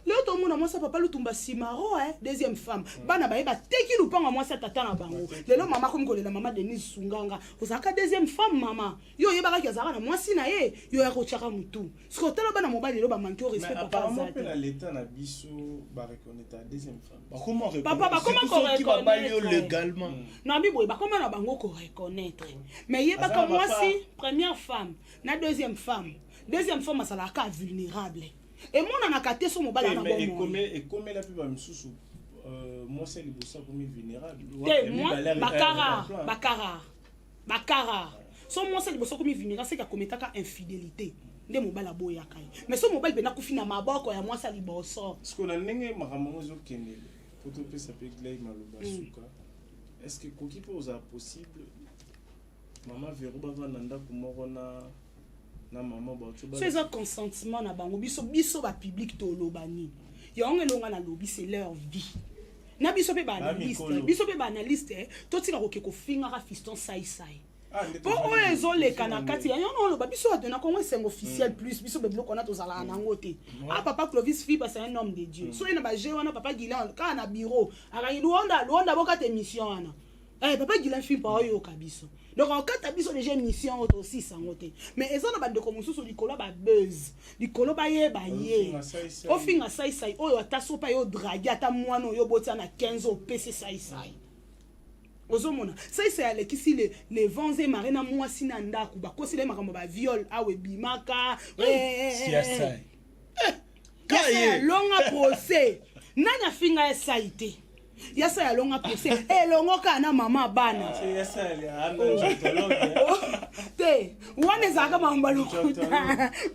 leo to mona mwasa papa lutumba simaro deuxième femme bana ba teki lupanga mwasa tata na bango lelo mama ko ngolela mama Denise Sunganga ozaka deuxième femme mama yo yebaka ki azaka na mwasi na ye yo ya ko chaka mutu siko tala bana mobali lelo ba manque au respect papa apparemment pe na l'état na biso ba reconnaître deuxième femme comment papa ba comment reconnaître légalement na bibo ba comment na bango ko reconnaître mais yebaka mwasi première femme na deuxième femme asalaka vulnérable. Et mon anakate so mobala na bon moi et comme la plus ba misusu moi c'est le bossa comme vulnérable moi bakara so moi c'est le bossa comme vulnérable c'est ka kometaka infidélité nde mobala boya kai mais so mobile bena kufina maboko ya moi ça liboso ce qu'on a ndenge makambo zo kende poto pesa pe glay maloba suka est-ce que koki pose possible maman Véro ba nanda kumoko na maman ba tu ba c'est un consentement na bango biso ba public to lobani yonge longa na lobi c'est leur vie na biso pe ba analyste to tika ko ke ko finga ka fiston sai po o ezoleka na kati ya yono loba biso adona kongo c'est officiel plus biso be bloko na to zala na ngote papa Clovis Fipa c'est un homme de Dieu so ina ba je wana papa Gilan ka na bureau ara luonda boka te mission wana papa Gilan Fipa oyo kabiso donc en cas tabiso déjà mission auto aussi sangote mais ezona ba ndeko mususu likolo ba buzz likolo ba ye ofinga sai oyo ataso pa yo dragi ata mwana oyo botia na 15 au PC sai ozomona sai alekisi les vents et marées na mwasi na ndaku ba kosile makambo ba viol awe bimaka sai kaye longa procès nanya finga saite yasa ya longa procès elongo kana mama bana yasa ya te wane zaka mamba lokuta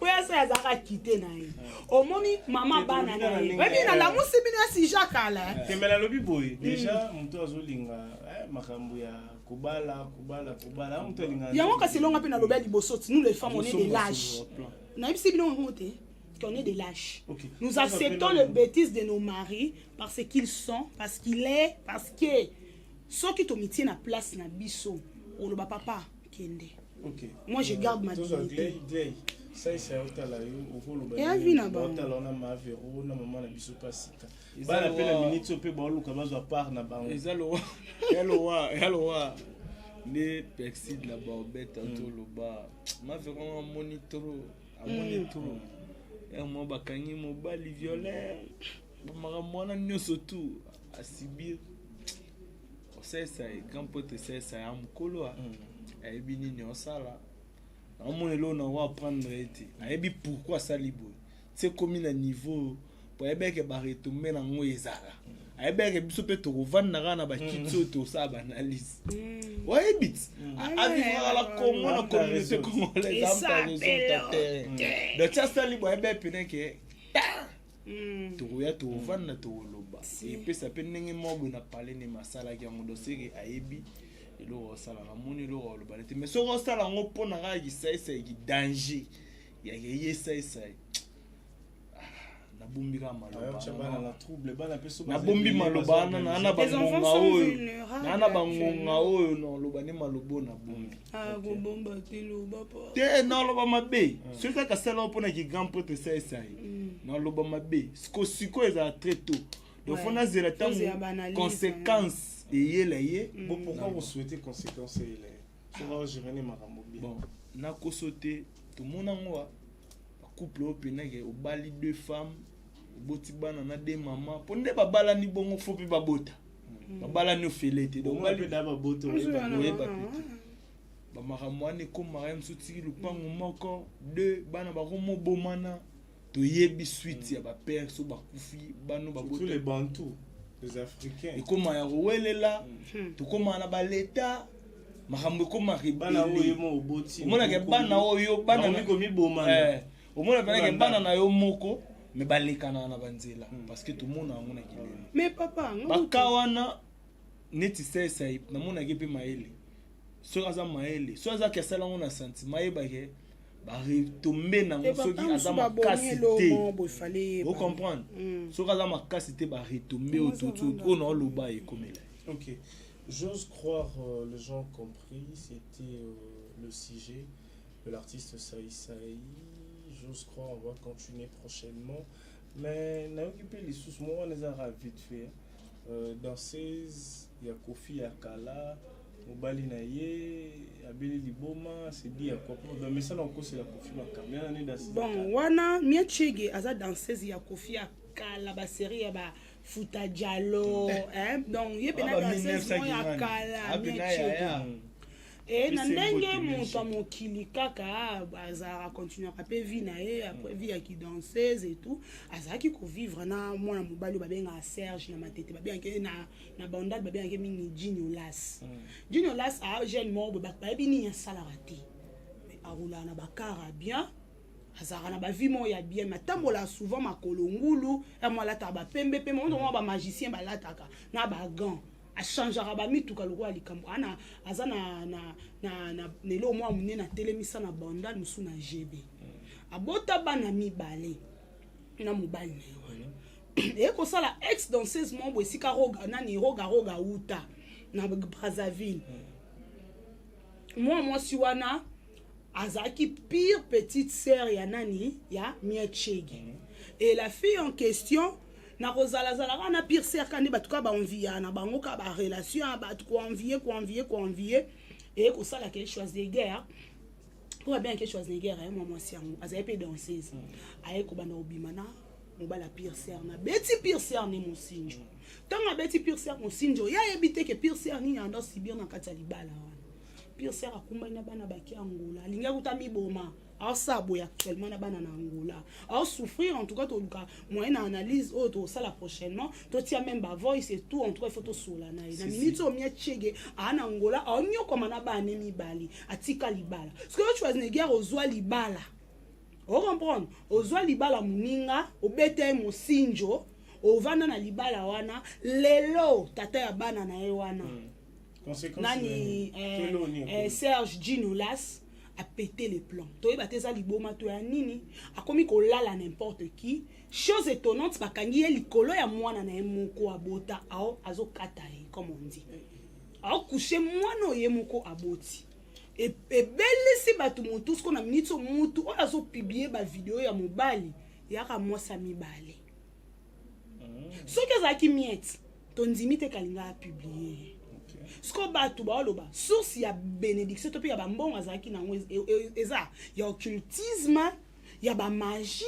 yasa ya zaka kite na ye omoni mama bana na ye webi na la musi bina si jakala kemela lobi boy déjà mtu azolinga makambo ya kubala mtu alinga yango kasi longa pe na lobi liboso nous les femmes on est des lâches na bisi bino ngote qu'on est des lâches. Okay. Nous acceptons les bêtises de nos maris parce qu'ils sont, parce que ceux qui te mettent à place na biso, on le papa kende. Okay. Moi je garde ma dignité. Ça c'est otala yo okolo ba. Et avina ba. Otala na ma Véro na maman na biso pasika. Ba la pe la minute pe ba luka ba zo part na bango. Ezalo wa. Les persil la barbette to loba. Ma Véro monitoro, monitoro. Moi bakangi mobali violent makamwana nyoso tu asibir osesa quand pote sesa ya mukolo ayebi nini osala amone lo na wa prendre ete ayebi pourquoi ça libo c'est comme na niveau po ayebeke baretombe nango ezala ayebeke biso mpe tokovandaka na bakiti oyo tosala baanalyse oyebi ti avivaka la Congo na communauté congolaise amtaresulta terrain donc asali bo ayebe peneke tokoya tovanda tokoloba epesa mpe ndenge moko na pale ne masalaki yango doseke ayebi eloko osala namoni eloko oloba nete mais soki osala yango mpona kaka kisaisaki danger yake yesaisai nabombi kaka nabombi maloba na bangonga oyo noloba ne maloba oyo nabombi te naloba mabe soki kaka sala mpona ki grand prêtre esaisai naloba mabe siko ezala très tôt donc fo nazela ntango conséquence eyela ye pourquoi vous souhaitez conséquence eyela soki ogérene makambo bien bon nakoso te tomona ngo couple oyo penake obali 2 femmes oboti bana na 2 mama mpo nde babalani bongo fo mpe babota babalani ofele te donc oyeba te bamakambo wana ekomaka ye mosu tiki lupango moko 2 bana bakomobomana toyebi suite ya bapere so bakufi bano babota les Bantous les Africains ekoma ya kowelela tokoma na baleta makambo ekoma bana oyo mo oboti omonake bana oyo bana komibomana omona penake bana na yo moko me balekana na banzela parce que tomona yango na kilelo mais papa baka wana neti sesai namonaki mpe mayele soki aza mayele soki azaki asala yango na sentiment ayebake baretombe nango soki aza makasi te ocomprendre soki aza makasi te baretombe oyo naoloba ekomela. Ok, j'ose croire les gens ont compris, c'était le sujet de l'artiste Saïsaï. J'ose croire on va continuer prochainement, mais n'a occupé les sous moi on les a vite fait danseuse il y a Kofi Akala mobali na ye abeli liboma c'est dit à quoi mais ça encore c'est la Kofi Makala année danseuse bon wana mia chege aza danseuse ya Kofi Akala ba série ya ba Futa Diallo hein donc ye pena danseuse ya Kala mia chege et na ndenge moto mokili kaka azara continuer pa pe vie na ye après vie qui danseuse et tout azaki ko vivre na mwana mobali babenga Serge na matete babenga na bandal babenga mingi Junior Las a jeune mort ba bini ya salarati arula na bakara bien azara na ba vie mo ya bien matambola souvent makolo ngulu ya mwala ta ba pembe pe mo ba magicien ba lataka na ba gant a changera ba mituka loko alikambo ana aza na nelo mwa munene na telemisa na bandal musu na GB abota bana mibale na mobali ne e ko sala ex danseuse mo bo sika roga nani roga uta na Brazzaville moi si wana azaki pire petite sœur ya nani ya Mia Chege et la fille en question na kozala zala na pire sœur kandi batuka ba envie na bango ka ba relation ba ko envier et ko sala quelque chose de guerre pour bien quelque chose de guerre moi si yango azali pe danseuse aye ko bana obimana mobala pire sœur na beti pire sœur ni mosinjo tanga beti pire sœur mosinjo ya ebite ke pire sœur ni ando sibir na kati ya libala wana pire sœur akumba na bana baki Angola linga kutami boma alors ça boya actuellement na bana na Angola alors souffrir en tout cas to luka moyen analyse auto ça la prochainement to tia même ba voice et tout en tout cas il faut to sola na ina minute o Mia Chege ana Angola onyo koma na bana mibali atika libala parce que tu as néguer ozwa libala o comprendre ozwa libala muninga obete mosinjo ovanda na libala wana lelo tata ya bana na ye wana nani Serge Ginolas a pété les plombs. Toi bateza liboma to ya nini akomi ko lala n'importe qui. Chose étonnante bakangi likolo ya mwana na moko abota ao azokata comme on dit. Ao coucher mwana ye moko aboti. Et belle si batu mutu ce qu'on a minute mutu on azo publier ba vidéo ya mobali ya ka mwasa mibale. Ce que za ki miette ton dimite kalinga publier. Sko batu ba oloba source ya bénédiction to pe ya bambongo azaki na eza ya occultisme ya ba magie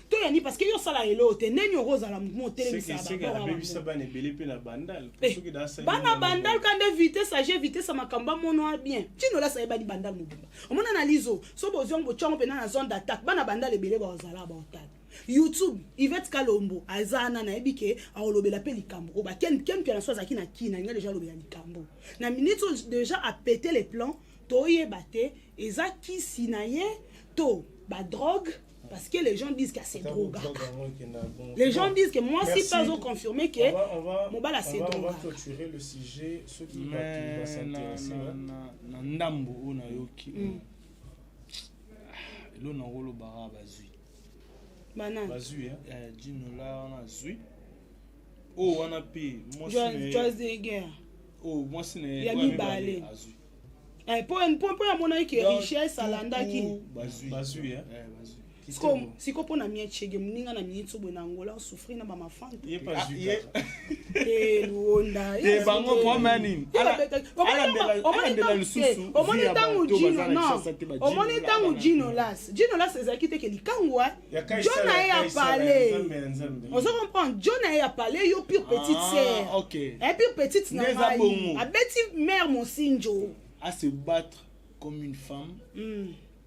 to yani parce que yo sala elote neni roza la mo telemisa ba ba bebisa bana belé pe na bandal soki da sa bana bandal kande vitesse age vitesse makamba mono bien tino la sa ba di bandal mobimba omona na lizo so bozongo chongo pe na zone d'attaque bana bandal ebele ba ozala ba otat YouTube Yvette Kalombo azana na ebike aolobela pe likambo oba ken pia na so azaki na kina nga déjà lobela likambo na minute déjà a pété les plans to yebate ezaki sinaye to ba drogue parce que les gens disent que c'est drogue. Les gens disent que moi si pas au confirmer que mon bal c'est drogue. On va clôturer le sujet ceux qui va s'intéresser na ndambo ona yoki lo na rolo bara bazui banane bazui Gino la on a zui oh on a pi moi c'est ya mibale pour ya mona ki richesse alandaki bazui siko pona mie chege mninga na minitso bwe na ngola souffrir na ba mafanta luonda bango kwa mani ala lisusu omoni tangu Gino non omoni tangu Gino las ezaki te ke likangwa Jona ya parler on se comprend Jona ya parler yo pure petite sœur OK et pure petite na mai abeti mère Mosinjo à se battre comme une femme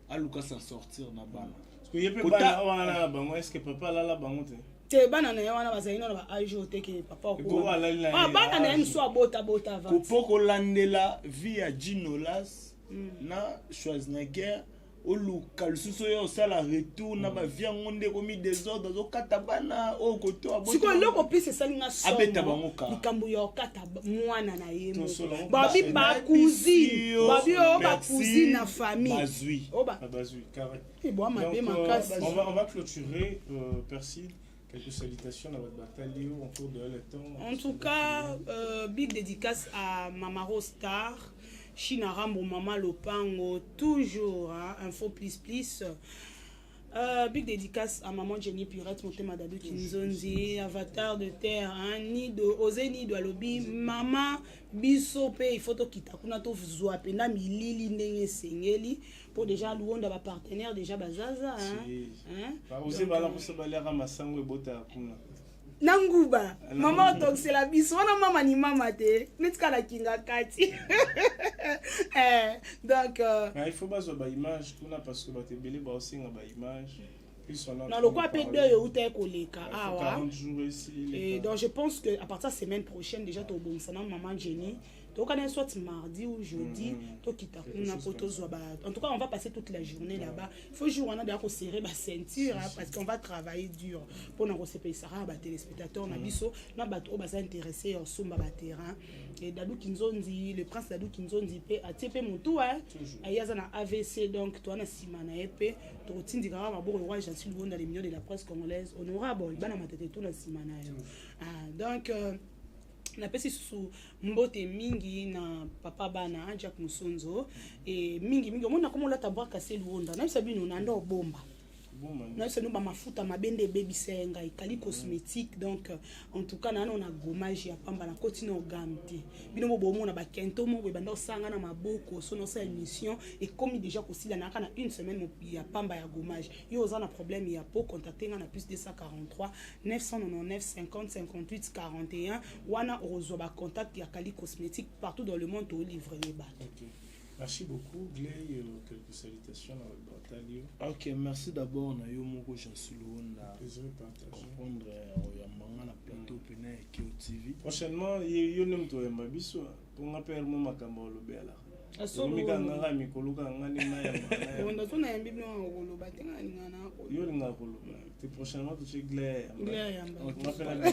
à Lucas s'en sortir na bana est-ce que papa là bango te bana na wana bazali na ba ajo te ke papa ko bana na mso abota va ko landela via Gino las na Schwarzenegger oluka lisusu yo sala retour na ba via ngonde komi désordre zo kata bana o koto abota siko loko plus esalinga so abeta bango ka likambo yo kata mwana na yemo babi ba cousine babi o ba cousine na famille bazui bazui carré bon ma be on va clôturer Perside. Quelques salutations dans votre bataille en cours de le temps. En tout cas, big dédicace à Mamaro Star, China Rambo, Mama Lopango, toujours, hein, info plus. Big dédicace à Maman Jenny Purette, Motema Dadou Kinzonzi, Avatar de Terre, hein, Nido, Ose Nido Alobi, Mama Bisope, il faut que tu kuna to zwa pena milili ndenge sengeli pour déjà louonda ba partenaire déjà bazaza hein. Ba ose bala ko sabalera masango ebota kuna. Nanguba, maman donc la biso wana mama ni mama te, netka la kinga kati. Donc il faut pas ba image kuna parce que ba te belé ba osinga ba image. Dans le quoi P2 yo te koleka awa. Et donc je pense que à partir de la semaine prochaine déjà to bon ça maman Jenny. Donc on est soit mardi ou jeudi, to kita kuna poto zoba. En tout cas, on va passer toute la journée là-bas. Il faut jour on a d'ailleurs serrer ma ceinture parce qu'on va travailler dur pour nous recevoir ça ba téléspectateurs na biso na bato ba s'intéresser au somba ba terrain. Et Dadou Kinzonzi, le prince Dadou Kinzonzi pe atepe mutu ayaza na AVC donc toi na simana epé to tindika ba bo roi Jansi Luonda les millions de la presse congolaise honorable bana matete to na simana donc na pesi susu mbote mingi na papa bana Jack Musonzo et mingi omona komo la tabwa kase Luonda na bisabino na ndo bomba na se no ba mafuta mabende baby senga ikali cosmétique donc en tout cas na na gommage ya pamba na continue au gamte bino bo bomona ba kento mo banda sanga na maboko so no sa émission et comme déjà kosila na kana une semaine ya pamba ya gommage yo za na problème ya peau contacter na plus 243 999 50 58 41 wana ozo ba contact ya kali cosmétique partout dans le monde to livrer les bateaux. Okay. Merci beaucoup, Gley. Quelques salutations dans votre bataille. Ok, merci d'abord. On a eu mon coach Jansi Luonda. Plaisir de partager. Comprendre la plateau Pena et Kio TV. Prochainement, il y a un homme qui est Mabiso. Pour ma père, mon macambo le béala. Mikanga mikoluka ngani maya. On a sonné un biblo en rolo batenga ngana. Yo linga rolo. Te prochainement tu sais Gley. On m'appelle la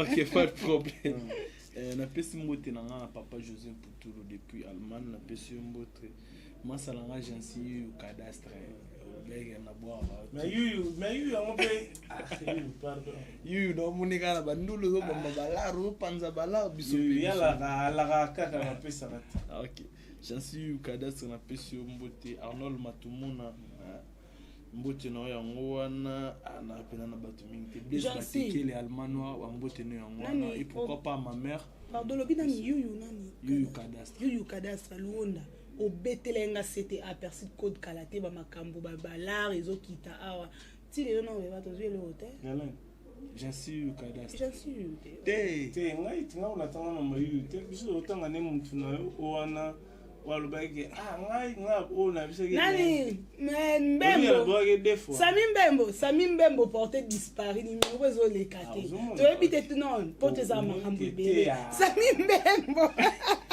ok, pas de problème. Na pesi mbote na nga papa José Putulu depuis Allemagne na pesi mbote moi salanga Jansi cadastre bega na boa mais you on peut pardon you no munika na bandulu zo bamba balaro panza balaro biso yala la kaka na pesa rat ok Jansi cadastre na pesi mbote Arnold Matumuna mbote no yango wana na pena na bato mingi déjà les Allemands wa mbote no yango wana et pourquoi pas ma mère pardon lobi nani yuyu cadastre Luonda obetelenga c'était à Perside code kalaté ba makambo ba balar ezokita awa ti le no ba to le hôtel Jansi cadastre te ngai tinga unatanga na mayu te biso otanga ne mtu na wana walobaki ngai o na biso nani Mbembo Sami Mbembo porté disparu numéro ezoleka te toyebi te non porte eza makambo ebele Sami Mbembo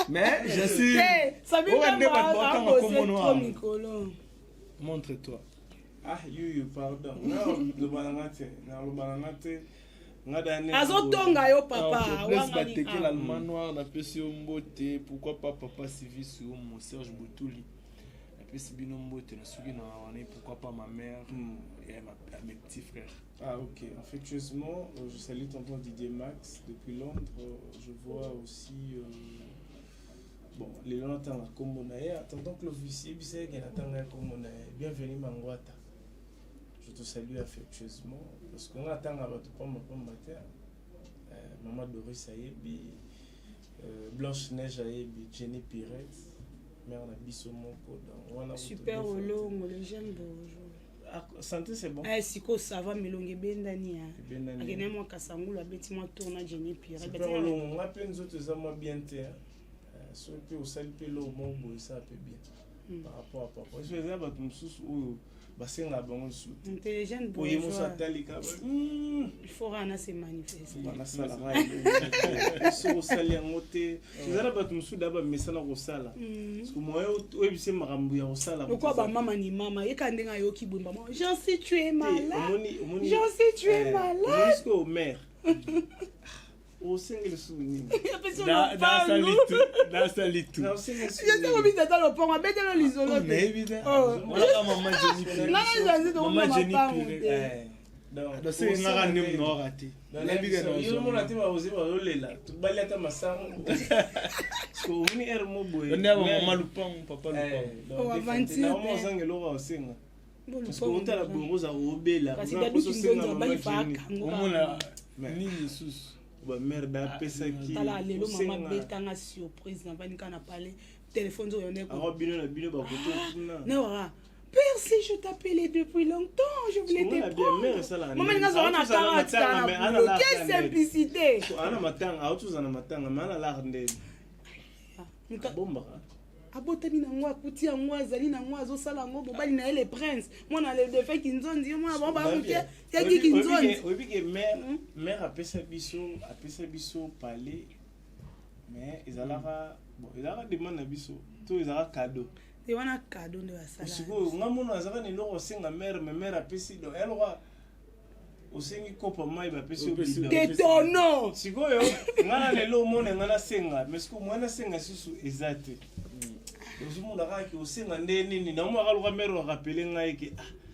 mais je suis Sami Mbembo akose trop mikolo montre-toi you pardon lobananga te azotonga yo papa batekela almanoir napesi yo mbote pourquoi pas papa Sivis ou mon Serge Boutouli napesi bino mbote na soki na wana pourquoi pas ma mère et mes petits frères. Ok, affectueusement je salue tonton Didier Max depuis Londres. Je vois aussi bon les gens attendent comme on a tonton l'officier bisé qui attend comme on a bienvenue Mangwata. Je te salue affectueusement parce qu'on attend à votre pomme terre. Maman Doris Ayebi, Blanche Neige Ayebi, Jenny Piret, mère na Bissomo Kodan. Super Olongo, le jeune bonjour. Santé c'est bon. Siko ça va melonge bendani ya. Akene mo kasangula beti mo tourna Jenny Piret. Super Olongo, on appelle nous autres ça bien te. So pe au sel pe lo mo boy ça peut bien. Par rapport à papa. Je vais dire ba tumsusu ou basenga bango su intelligent bourgeois il faut rana se manifester bana sala so sali ngote tuzala batu musu daba mesana ko sala parce que moi oyebise makambo ya ko sala pourquoi ba mama ni mama yekandenga yo kibumba moi j'en suis tu es malade j'en suis tu es malade est-ce que au mère au single souvenir dans sa litu je sais comment il t'attend le pont avec le lisolo mais évidemment voilà maman Jenny Pire donc c'est ngara nem no raté na biga no yo mo natima ozi ba lolela tubali ata masango ko mini er mo boy on a maman lupang papa lupang on avanti na mo sangelo ga osinga parce que on tala bongoza obela parce que d'habitude ngonzo ba ifa omona nini sus ba mère da pesa ki tala lelo mama betanga surprise na bani kana parler téléphone zo yone ko bino na bino ba koto kuna non père si je t'appelais depuis longtemps je voulais te prendre maman nga zo na tanga quelle simplicité ana matanga autuza na matanga mana la rende bomba abotami na ngwa kuti ya ngwa azali na ngwa azosala ngo bobali na ele prince mwana le de fait kinzondi mwana ba ba mutia ya ki kinzondi obi ke mère apesa biso parler mais ezalaka bon ezalaka demande biso to ezalaka cadeau te wana cadeau de basala siko ngamona azaka ni loko senga mère mais mère apesi do elwa osengi kopa mai ba pesi obido te tono siko yo ngana lelo mona ngana senga mais siko mwana senga susu ezate ozumuna kaki osenga nini na mwa kaluka mère wa rappeler ngai ke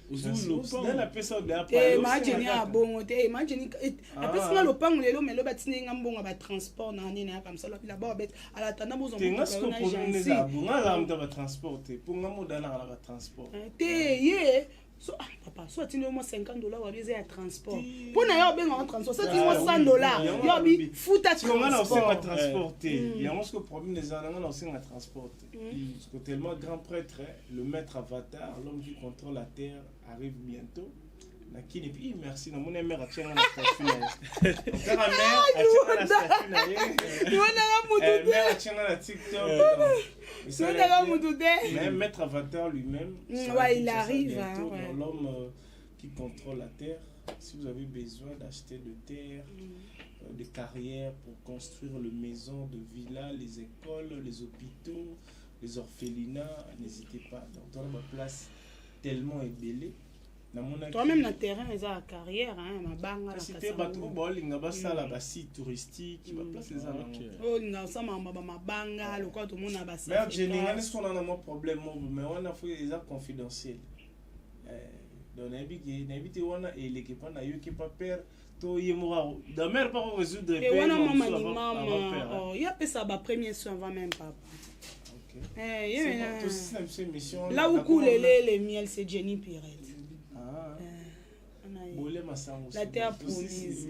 Zulu, na pesa de apa. Imagine abongo te, imagine apesi nga lopango lelo melo batine nga mbongo ba transport na nini ya comme ça la ba bet ala tanda bozo mo ko na jansi. Nga la mta ba transporter, pour nga moda na ba transport. Te ye so papa so atine mo $50 wa bize ya transport. Pona yo benga en transport, so ti mo $100. Yo bi futa transport. Nga na osenga transporter. Ya mosko problème des ans nga na osenga transporter. Parce que tellement grand prêtre, le maître avatar, l'homme qui contrôle la terre arrive bientôt. Nakini puis merci na mon mère a tient na statue na. Père mère a tient na statue na ye. Tu vas mutude. Mère a tient na TikTok. Tu vas mutude. Mais maître avatar lui-même. Ouais, il arrive l'homme qui contrôle la terre. Si vous avez besoin d'acheter de terre, de carrières pour construire les maisons, de villas, les écoles, les hôpitaux, les orphelinats, n'hésitez pas. Donc dans ma place tellement ébélée. Toi-même na terrain les a carrière ma banga la c'était bateau bolinga basala ba site touristique ba place les ana oh linga sama ma banga le quoi tout monde a ba mais je n'ai pas son na mon problème mais on a fait des actes confidentiels donc n'habite wana et l'équipe na yo qui pas peur to yemora da mère pas résoudre et wana maman ni maman oh il y a pas ça ba premier soin avant même papa. Là où coule les miel c'est Jenny Piret. La terre promise.